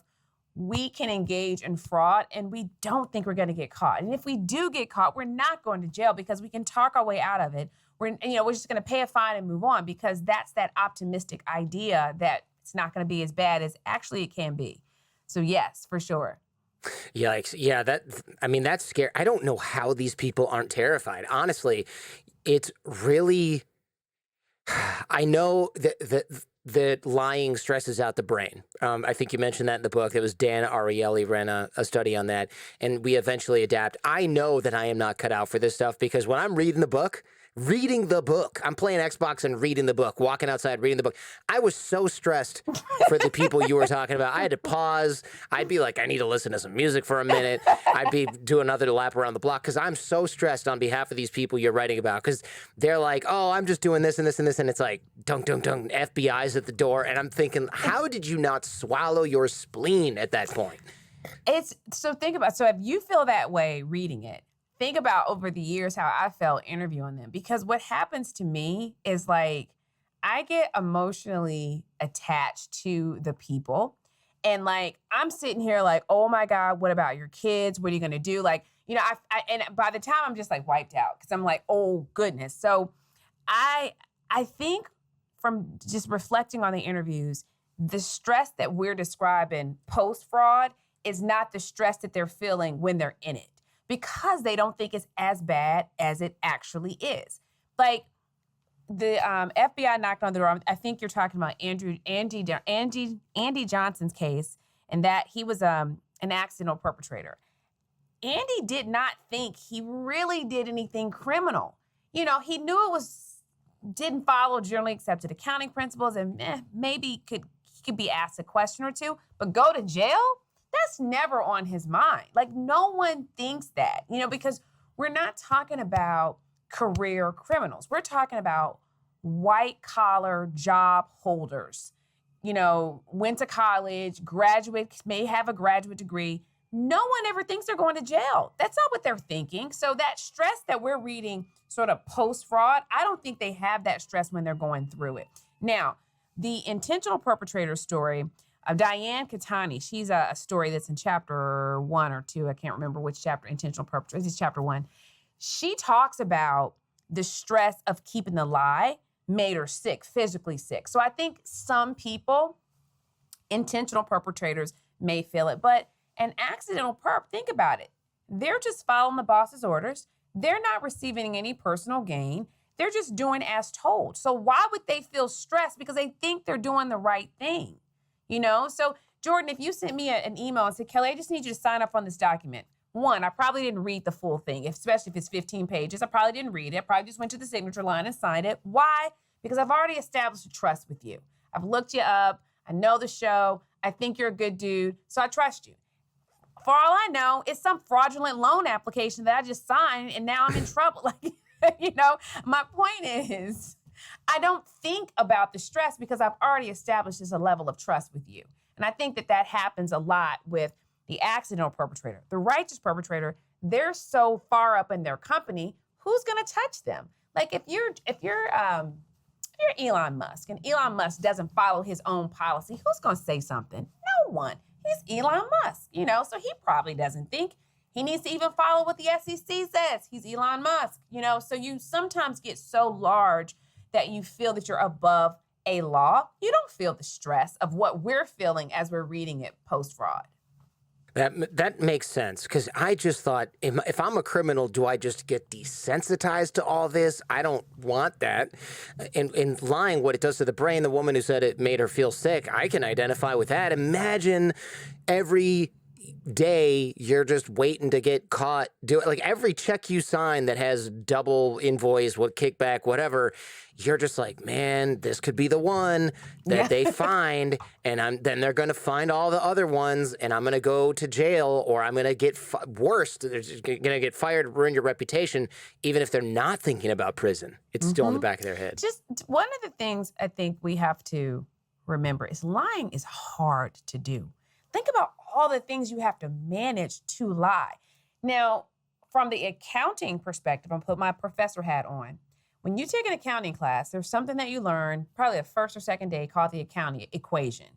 we can engage in fraud and we don't think we're going to get caught. And if we do get caught, we're not going to jail because we can talk our way out of it. We're just going to pay a fine and move on because that's that optimistic idea that it's not going to be as bad as actually it can be. So yes, for sure. Yikes. Yeah, that's scary. I don't know how these people aren't terrified. Honestly, it's really, I know that that lying stresses out the brain. I think you mentioned that in the book. It was Dan Ariely ran a study on that, and we eventually adapt. I know that I am not cut out for this stuff because when I'm reading the book, I'm playing Xbox and reading the book, walking outside, reading the book. I was so stressed for the people you were talking about. I had to pause. I'd be like, I need to listen to some music for a minute. I'd be doing another lap around the block because I'm so stressed on behalf of these people you're writing about because they're like, oh, I'm just doing this and this and this. And it's like, dunk, dunk, dunk, FBI's at the door. And I'm thinking, how did you not swallow your spleen at that point? So if you feel that way reading it, think about over the years how I felt interviewing them. Because what happens to me is like, I get emotionally attached to the people. And like, I'm sitting here like, oh my God, what about your kids? What are you going to do? Like, and by the time I'm just like wiped out because I'm like, oh goodness. So I think from just reflecting on the interviews, the stress that we're describing post-fraud is not the stress that they're feeling when they're in it, because they don't think it's as bad as it actually is. Like the FBI knocked on the door. I think you're talking about Andy Johnson's case, and that he was an accidental perpetrator. Andy did not think he really did anything criminal. He knew didn't follow generally accepted accounting principles, and maybe he could be asked a question or two, but go to jail? That's never on his mind. Like, no one thinks that, because we're not talking about career criminals. We're talking about white collar job holders, went to college, may have a graduate degree. No one ever thinks they're going to jail. That's not what they're thinking. So that stress that we're reading sort of post-fraud, I don't think they have that stress when they're going through it. Now, the intentional perpetrator story of Diane Katani, she's a story that's in chapter 1 or 2. I can't remember which chapter, intentional perpetrator. This is chapter 1. She talks about the stress of keeping the lie made her sick, physically sick. So I think some people, intentional perpetrators, may feel it, but an accidental perp, think about it. They're just following the boss's orders. They're not receiving any personal gain. They're just doing as told. So why would they feel stressed? Because they think they're doing the right thing. So Jordan, if you sent me an email and said, Kelly, I just need you to sign up on this document. One, I probably didn't read the full thing, especially if it's 15 pages. I probably didn't read it. I probably just went to the signature line and signed it. Why? Because I've already established a trust with you. I've looked you up. I know the show. I think you're a good dude. So I trust you. For all I know, it's some fraudulent loan application that I just signed and now I'm in trouble. My point is, I don't think about the stress because I've already established this a level of trust with you. And I think that happens a lot with the accidental perpetrator. The righteous perpetrator, they're so far up in their company, who's going to touch them? Like if you're Elon Musk and Elon Musk doesn't follow his own policy, who's going to say something? No one. He's Elon Musk, so he probably doesn't think he needs to even follow what the SEC says. He's Elon Musk, so you sometimes get so large that you feel that you're above a law. You don't feel the stress of what we're feeling as we're reading it post-fraud. That makes sense, because I just thought, if I'm a criminal, do I just get desensitized to all this? I don't want that. In lying, what it does to the brain, the woman who said it made her feel sick, I can identify with that. Imagine every day you're just waiting to get caught. Like every check you sign that has double invoice, kickback, whatever, you're just like, man, this could be the one that they find, and then they're going to find all the other ones, and I'm going to go to jail, or I'm going to get worse. They're going to get fired, ruin your reputation, even if they're not thinking about prison. It's still in the back of their head. Just one of the things I think we have to remember is lying is hard to do. Think about all the things you have to manage to lie. Now, from the accounting perspective, I'm put my professor hat on. When you take an accounting class, there's something that you learn probably the first or second day called the accounting equation.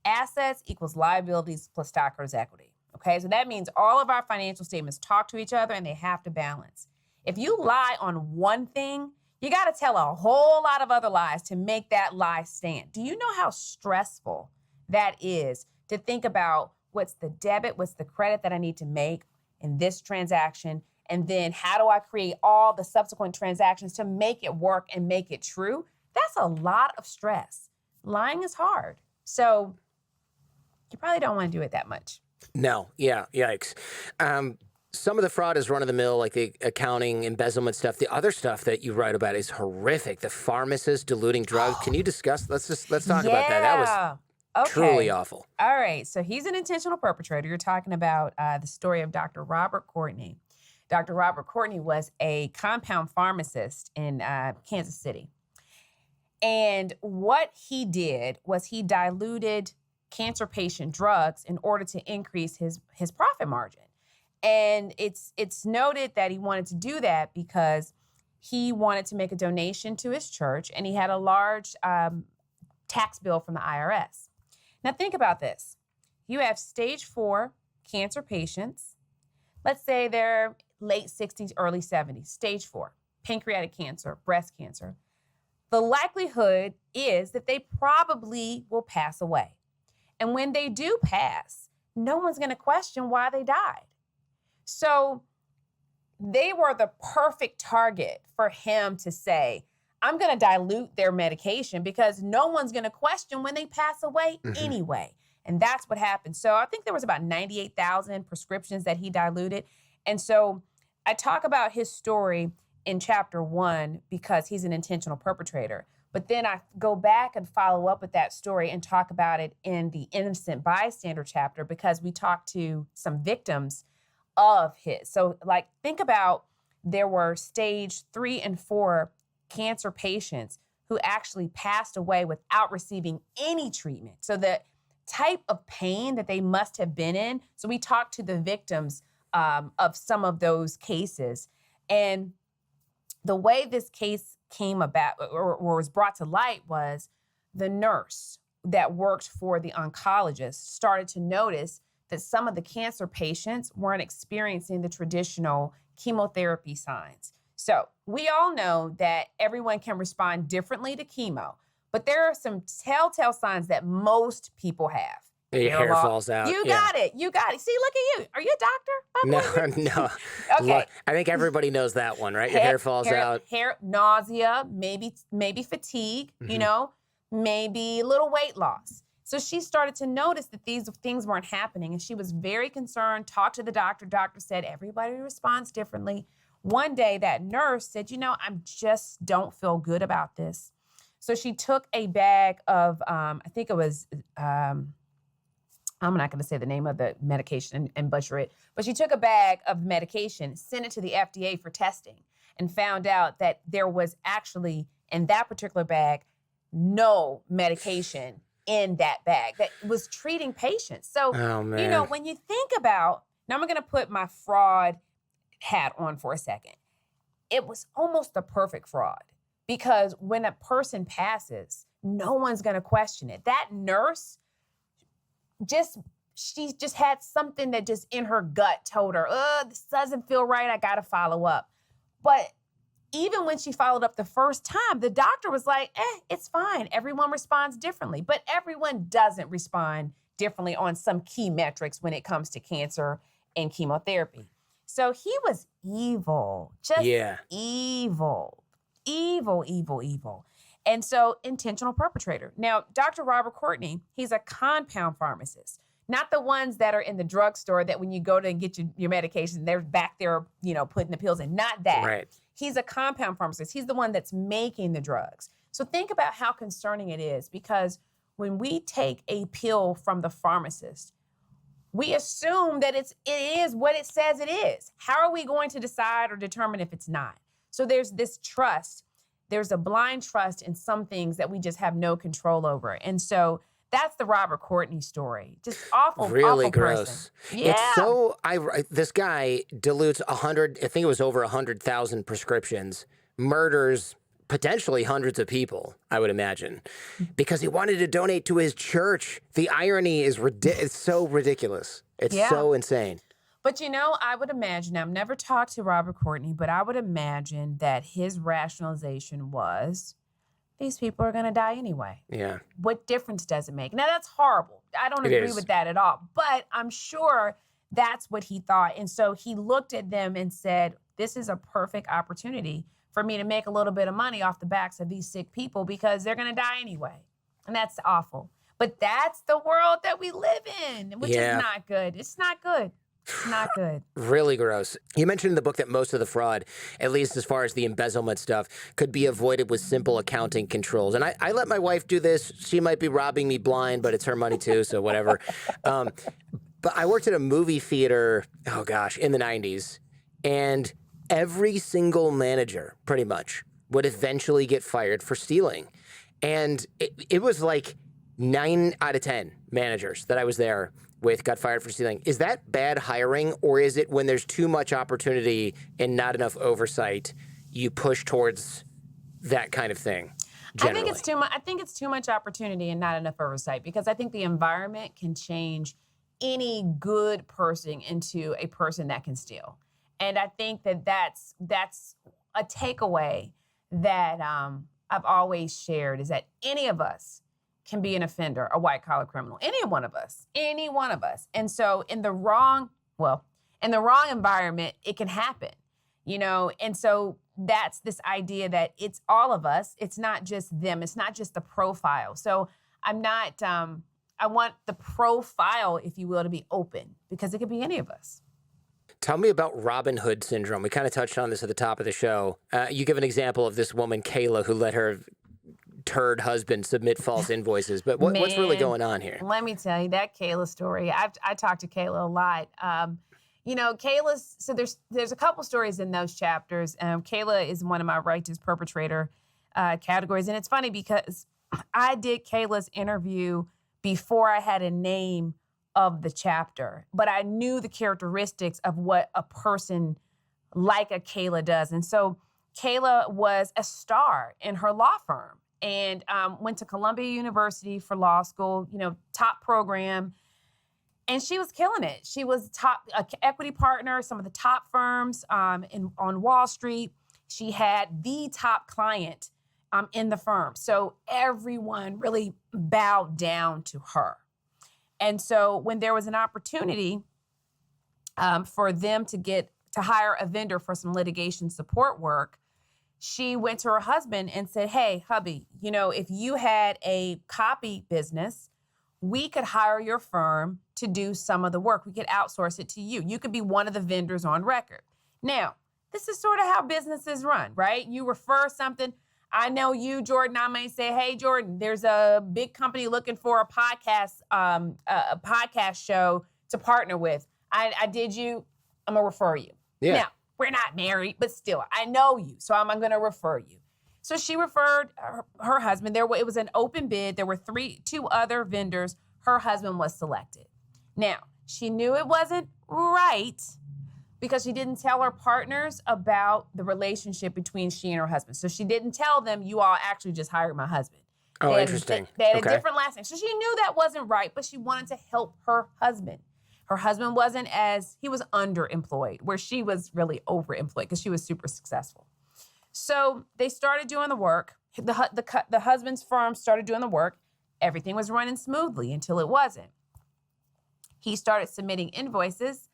Assets equals liabilities plus stockholders' equity. Okay, so that means all of our financial statements talk to each other and they have to balance. If you lie on one thing, you got to tell a whole lot of other lies to make that lie stand. Do you know how stressful that is to think about what's the debit, what's the credit that I need to make in this transaction? And then how do I create all the subsequent transactions to make it work and make it true? That's a lot of stress. lying is hard. So you probably don't want to do it that much. No. Yeah. Yikes. Some of the fraud is run-of-the-mill, like the accounting, embezzlement stuff. The other stuff that you write about is horrific. The pharmacist diluting drugs. Can you discuss? Let's talk about that. That was truly awful. All right. So he's an intentional perpetrator. You're talking about the story of Dr. Robert Courtney. Dr. Robert Courtney was a compound pharmacist in Kansas City. And what he did was he diluted cancer patient drugs in order to increase his profit margin. And it's noted that he wanted to do that because he wanted to make a donation to his church, and he had a large tax bill from the IRS. Now think about this. You have stage 4 cancer patients. Let's say they're late 60s, early 70s, stage 4, pancreatic cancer, breast cancer. The likelihood is that they probably will pass away. And when they do pass, no one's going to question why they died. So they were the perfect target for him to say, I'm going to dilute their medication because no one's going to question when they pass away anyway. And that's what happened. So I think there was about 98,000 prescriptions that he diluted. And so I talk about his story in chapter 1 because he's an intentional perpetrator. But then I go back and follow up with that story and talk about it in the innocent bystander chapter because we talked to some victims of his. So like, think about there were stage 3 and 4 cancer patients who actually passed away without receiving any treatment. So the type of pain that they must have been in. So we talked to the victims of some of those cases. And the way this case came about or was brought to light was the nurse that worked for the oncologist started to notice that some of the cancer patients weren't experiencing the traditional chemotherapy signs. So we all know that everyone can respond differently to chemo, but there are some telltale signs that most people have. Your hair falls out. You got it. You got it. See, look at you. Are you a doctor? No. Okay. Look, I think everybody knows that one, right? Your hair falls out. Hair, nausea, maybe fatigue, you know, maybe a little weight loss. So she started to notice that these things weren't happening, and she was very concerned, talked to the doctor. Doctor said, everybody responds differently. One day, that nurse said, you know, I just don't feel good about this. So she took a bag of, I think it was, I'm not going to say the name of the medication and butcher it, but she took a bag of medication, sent it to the FDA for testing, and found out that there was actually, in that particular bag, no medication in that bag that was treating patients. So, you know, when you think about, now I'm going to put my fraud hat on for a second. It was almost the perfect fraud because when a person passes, no one's going to question it. That nurse she just had something that just in her gut told her, this doesn't feel right. I got to follow up. But even when she followed up the first time, the doctor was like, it's fine. Everyone responds differently, but everyone doesn't respond differently on some key metrics when it comes to cancer and chemotherapy. So he was evil, just evil. And so intentional perpetrator. Now, Dr. Robert Courtney, he's a compound pharmacist, not the ones that are in the drugstore that when you go to get your medication, they're back there, you know, putting the pills in. Not that. Right. He's a compound pharmacist. He's the one that's making the drugs. So think about how concerning it is because when we take a pill from the pharmacist, we assume that it is what it says it is. How are we going to decide or determine if it's not? So there's this trust. There's a blind trust in some things that we just have no control over. And so that's the Robert Courtney story. Just awful, really awful gross. Person. Yeah. It's so, this guy dilutes 100, I think it was over 100,000 prescriptions, murders potentially hundreds of people, I would imagine, because he wanted to donate to his church. The irony is it's so ridiculous. It's so insane. But, you know, I would imagine, I've never talked to Robert Courtney, but I would imagine that his rationalization was, these people are going to die anyway. Yeah. What difference does it make? Now, that's horrible. I don't agree with that at all. But I'm sure that's what he thought. And so he looked at them and said, this is a perfect opportunity for me to make a little bit of money off the backs of these sick people because they're going to die anyway. And that's awful. But that's the world that we live in, which is Yeah. not good. It's not good. It's not good. Really gross. You mentioned in the book that most of the fraud, at least as far as the embezzlement stuff, could be avoided with simple accounting controls. And I let my wife do this. She might be robbing me blind, but it's her money too, so whatever. But I worked at a movie theater, oh gosh, in the 90s, and every single manager, pretty much, would eventually get fired for stealing. And it was like 9 out of 10 managers that I was there with got fired for stealing. Is that bad hiring, or is it when there's too much opportunity and not enough oversight, you push towards that kind of thing? Generally? I think it's too much. I think it's too much opportunity and not enough oversight, because I think the environment can change any good person into a person that can steal. And I think that that's a takeaway that I've always shared, is that any of us can be an offender, a white collar criminal, any one of us. And so in the wrong environment, it can happen, and so that's this idea that it's all of us. It's not just them. It's not just the profile. So I'm not, I want the profile, if you will, to be open, because it could be any of us. Tell me about Robin Hood syndrome. We kind of touched on this at the top of the show. You give an example of this woman, Kayla, who let her turd husband submit false invoices. But what's really going on here? Let me tell you that Kayla story. I talked to Kayla a lot. Kayla's, so there's a couple stories in those chapters. Kayla is one of my righteous perpetrator categories. And it's funny because I did Kayla's interview before I had a name of the chapter, but I knew the characteristics of what a person like a Kayla does. And so Kayla was a star in her law firm and went to Columbia University for law school, top program. And she was killing it. She was top equity partner, some of the top firms on Wall Street. She had the top client in the firm. So everyone really bowed down to her. And so when there was an opportunity for them to hire a vendor for some litigation support work, she went to her husband and said, hey, hubby, if you had a copy business, we could hire your firm to do some of the work. We could outsource it to you. You could be one of the vendors on record. Now, this is sort of how businesses run, right? You refer something. I know you, Jordan. I may say, hey, Jordan, there's a big company looking for a podcast show to partner with. I did you. I'm going to refer you. Yeah. Now, we're not married, but still, I know you, so I'm going to refer you. So she referred her husband. It was an open bid. There were two other vendors. Her husband was selected. Now, she knew it wasn't right because she didn't tell her partners about the relationship between she and her husband. So she didn't tell them, you all actually just hired my husband. Oh, interesting. They had a different last name. So she knew that wasn't right, but she wanted to help her husband. Her husband he was underemployed, where she was really overemployed because she was super successful. So they started doing the work. The husband's firm started doing the work. Everything was running smoothly until it wasn't. He started submitting invoices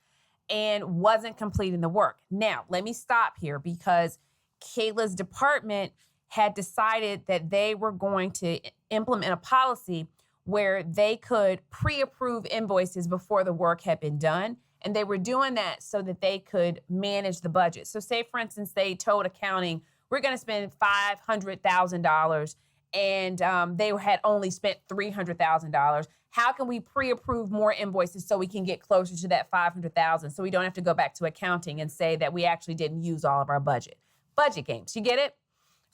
and wasn't completing the work. Now, let me stop here because Kayla's department had decided that they were going to implement a policy where they could pre-approve invoices before the work had been done. And they were doing that so that they could manage the budget. So say, for instance, they told accounting, we're going to spend $500,000 and they had only spent $300,000. How can we pre-approve more invoices so we can get closer to that $500,000 so we don't have to go back to accounting and say that we actually didn't use all of our budget? Budget games, you get it?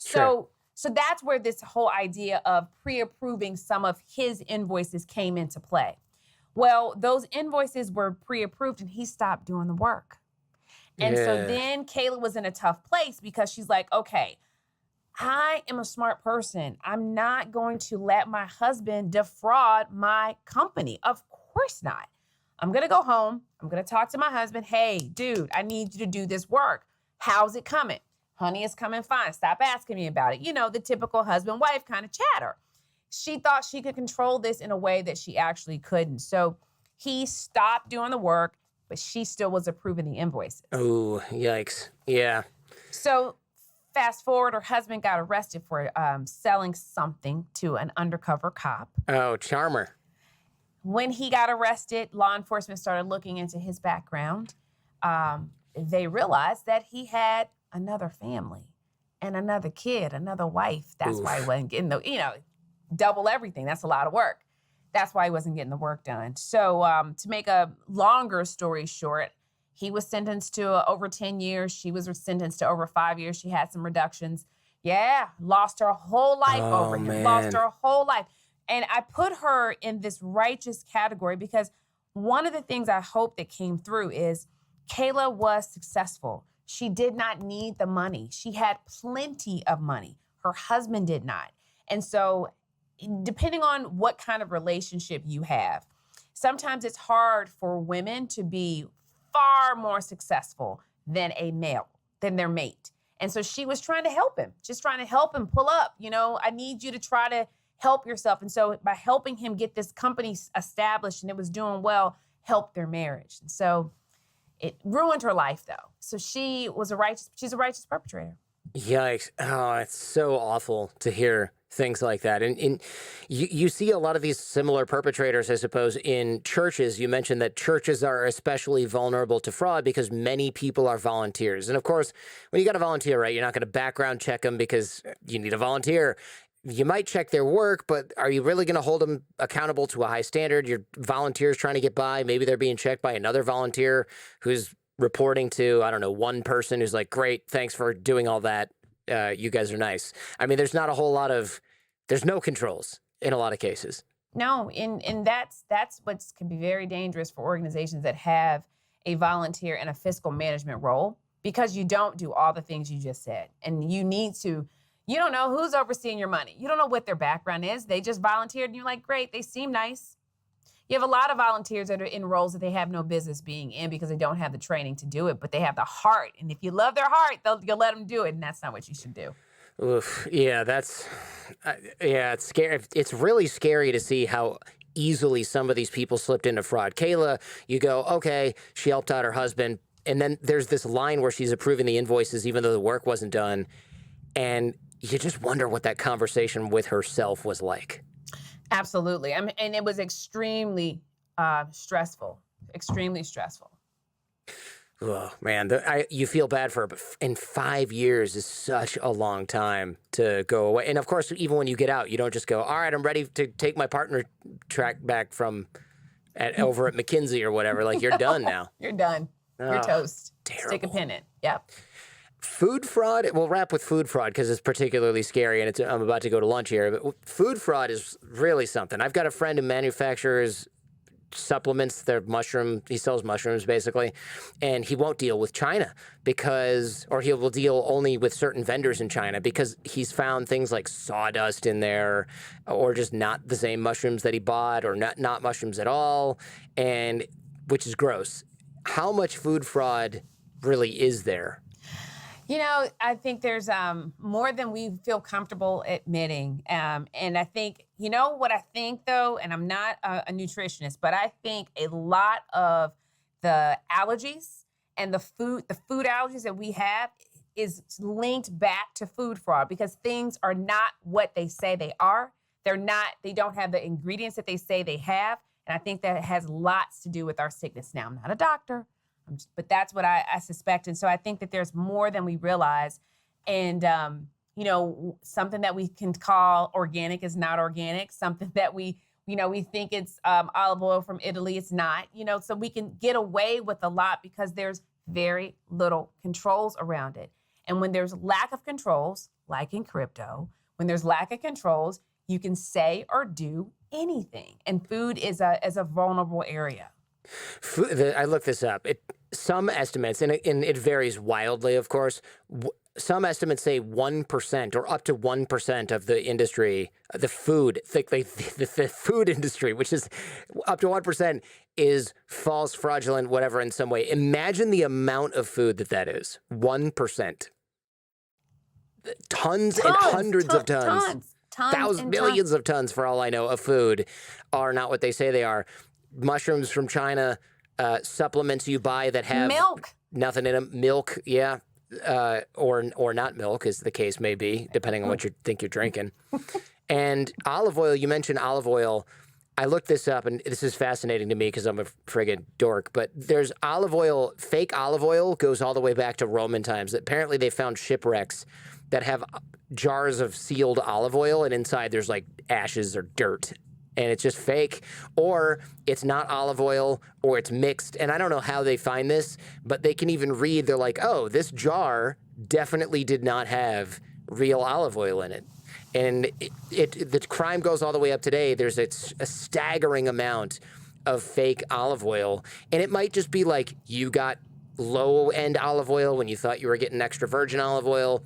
Sure. So that's where this whole idea of pre-approving some of his invoices came into play. Well, those invoices were pre-approved and he stopped doing the work. And so then Kayla was in a tough place because she's like, okay, I am a smart person. I'm not going to let my husband defraud my company. Of course not. I'm going to go home. I'm going to talk to my husband. Hey, dude, I need you to do this work. How's it coming? Honey, it's coming fine. Stop asking me about it. The typical husband-wife kind of chatter. She thought she could control this in a way that she actually couldn't. So he stopped doing the work, but she still was approving the invoices. Oh, yikes. Yeah. So Fast forward, her husband got arrested for selling something to an undercover cop. Oh, charmer. When he got arrested, law enforcement started looking into his background. They realized that he had another family and another kid, another wife. That's why he wasn't getting double everything. That's a lot of work. That's why he wasn't getting the work done. So to make a longer story short, he was sentenced to over 10 years. She was sentenced to over 5 years. She had some reductions. Yeah, lost her whole life over him. Man. Lost her whole life. And I put her in this righteous category because one of the things I hope that came through is Kayla was successful. She did not need the money. She had plenty of money. Her husband did not. And so depending on what kind of relationship you have, sometimes it's hard for women to be far more successful than a male, than their mate. And so she was trying to help him, just trying to help him pull up. I need you to try to help yourself. And so by helping him get this company established and it was doing well, helped their marriage. And so it ruined her life though. So she's a righteous perpetrator. Yikes. Oh, it's so awful to hear things like that. And you see a lot of these similar perpetrators, I suppose, in churches. You mentioned that churches are especially vulnerable to fraud because many people are volunteers. And of course, when you got a volunteer, right, you're not going to background check them because you need a volunteer. You might check their work, but are you really going to hold them accountable to a high standard? Your volunteers trying to get by. Maybe they're being checked by another volunteer who's reporting to, I don't know, one person who's like, great, thanks for doing all that. You guys are nice. I mean, there's no controls in a lot of cases. No, and that's what can be very dangerous for organizations that have a volunteer and a fiscal management role because you don't do all the things you just said. And you don't know who's overseeing your money. You don't know what their background is. They just volunteered and you're like, great, they seem nice. You have a lot of volunteers that are in roles that they have no business being in because they don't have the training to do it, but they have the heart. And if you love their heart, you'll let them do it, and that's not what you should do. Oof. Yeah, it's scary. It's really scary to see how easily some of these people slipped into fraud. Kayla, you go, okay, she helped out her husband, and then there's this line where she's approving the invoices even though the work wasn't done, and you just wonder what that conversation with herself was like. Absolutely. And it was extremely stressful, extremely stressful. Oh, man, you feel bad for her, but in 5 years is such a long time to go away. And of course, even when you get out, you don't just go, all right, I'm ready to take my partner track back from over at McKinsey or whatever. Like, you're done now. You're done. You're toast. Terrible. Stick a pin in. Yep. Food fraud, we'll wrap with food fraud because it's particularly scary and I'm about to go to lunch here. But food fraud is really something. I've got a friend who manufactures supplements, he sells mushrooms basically, and he won't deal with China or he will deal only with certain vendors in China because he's found things like sawdust in there or just not the same mushrooms that he bought or not mushrooms at all, and which is gross. How much food fraud really is there? I think there's more than we feel comfortable admitting. And I think, what I think, though, and I'm not a nutritionist, but I think a lot of the allergies and the food allergies that we have is linked back to food fraud because things are not what they say they are. They don't have the ingredients that they say they have. And I think that it has lots to do with our sickness. Now, I'm not a doctor. But that's what I suspect. And so I think that there's more than we realize. And, something that we can call organic is not organic. Something that we think it's olive oil from Italy, it's not. So we can get away with a lot because there's very little controls around it. And when there's lack of controls, like in crypto, when there's lack of controls, you can say or do anything. And food is a vulnerable area. I looked this up. Some estimates, and it varies wildly, of course. Some estimates say 1% or up to 1% of the industry, the food industry, which is up to 1%, is false, fraudulent, whatever in some way. Imagine the amount of food that is. 1%. Tons and hundreds of tons. Thousands, millions of tons, for all I know, of food are not what they say they are. Mushrooms from China, supplements you buy that have milk, nothing in them. Milk, yeah. or not milk, as the case may be, depending on what you think you're drinking. And olive oil, you mentioned olive oil. I looked this up, and this is fascinating to me because I'm a friggin' dork, but there's olive oil, fake olive oil goes all the way back to Roman times. Apparently they found shipwrecks that have jars of sealed olive oil, and inside there's like ashes or dirt, and it's just fake, or it's not olive oil, or it's mixed. And I don't know how they find this, but they can even read, they're like, oh, this jar definitely did not have real olive oil in it. And the crime goes all the way up today. There's a staggering amount of fake olive oil. And it might just be like you got low-end olive oil when you thought you were getting extra virgin olive oil.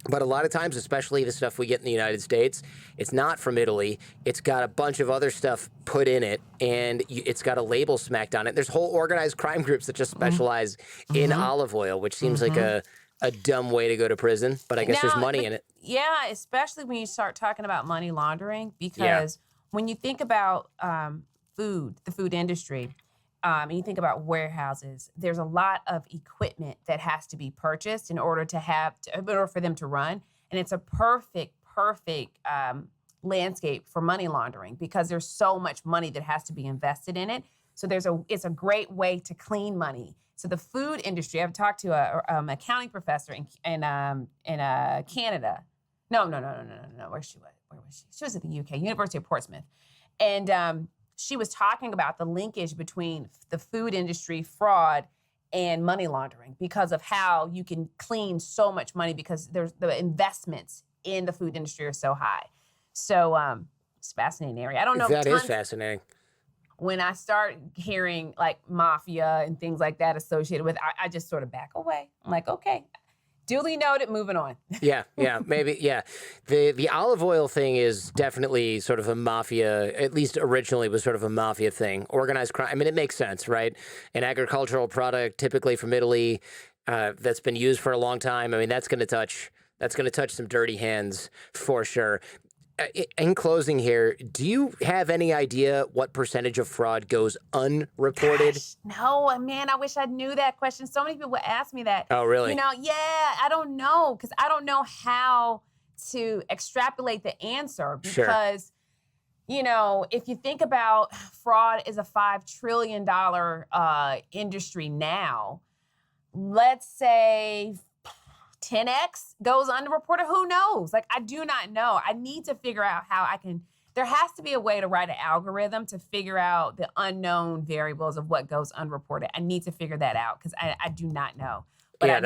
But a lot of times, especially the stuff we get in the United States, it's not from Italy. It's got a bunch of other stuff put in it, and it's got a label smacked on it. There's whole organized crime groups that just specialize in olive oil, which seems like a dumb way to go to prison, but I guess there's money in it. Yeah, especially when you start talking about money laundering, because when you think about food, the food industry, and you think about warehouses, there's a lot of equipment that has to be purchased in order for them to run. And it's a perfect landscape for money laundering because there's so much money that has to be invested in it. So it's a great way to clean money. So the food industry, I've talked to an accounting professor in Canada. No. Where was she? She was at the UK, University of Portsmouth. And she was talking about the linkage between the food industry fraud and money laundering because of how you can clean so much money because the investments in the food industry are so high. So it's a fascinating area. I don't know. That is fascinating. When I start hearing like mafia and things like that associated with, I just sort of back away. I'm like, okay, duly noted, moving on. Maybe. The olive oil thing is definitely sort of a mafia, at least originally was sort of a mafia thing. Organized crime. I mean, it makes sense, right? An agricultural product, typically from Italy, that's been used for a long time. I mean, that's going to touch some dirty hands for sure. In closing here, do you have any idea what percentage of fraud goes unreported? Gosh, no, man, I wish I knew that question. So many people ask me that. Oh, really? I don't know, because I don't know how to extrapolate the answer because, if you think about fraud is a $5 trillion industry now, let's say 10x goes underreported. Who knows? Like, I do not know. I need to figure out how there has to be a way to write an algorithm to figure out the unknown variables of what goes unreported. I need to figure that out because I do not know. But I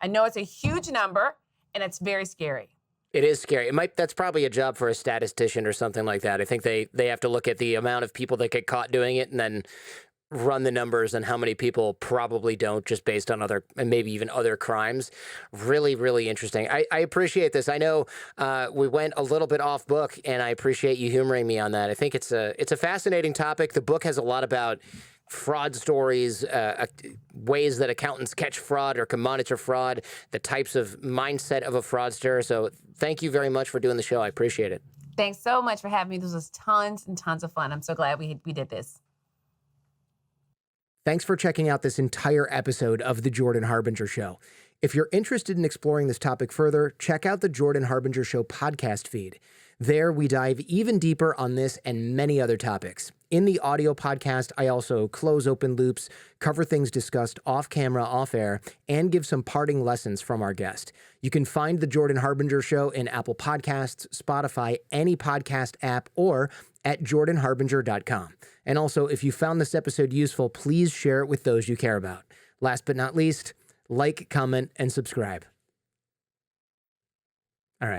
know it's a huge number and it's very scary. It is scary. That's probably a job for a statistician or something like that. I think they have to look at the amount of people that get caught doing it and then run the numbers on how many people probably don't, just based on other and maybe even other crimes. Really, really interesting. I appreciate this. I know we went a little bit off book, and I appreciate you humoring me on that. I think it's a fascinating topic. The book has a lot about fraud stories, ways that accountants catch fraud or can monitor fraud, the types of mindset of a fraudster. So thank you very much for doing the show. I appreciate it. Thanks so much for having me. This was tons and tons of fun. I'm so glad we did this. Thanks for checking out this entire episode of The Jordan Harbinger Show. If you're interested in exploring this topic further, check out the Jordan Harbinger Show podcast feed. There, we dive even deeper on this and many other topics. In the audio podcast, I also close open loops, cover things discussed off camera, off air, and give some parting lessons from our guest. You can find The Jordan Harbinger Show in Apple Podcasts, Spotify, any podcast app, or at jordanharbinger.com. And also, if you found this episode useful, please share it with those you care about. Last but not least, like, comment, and subscribe.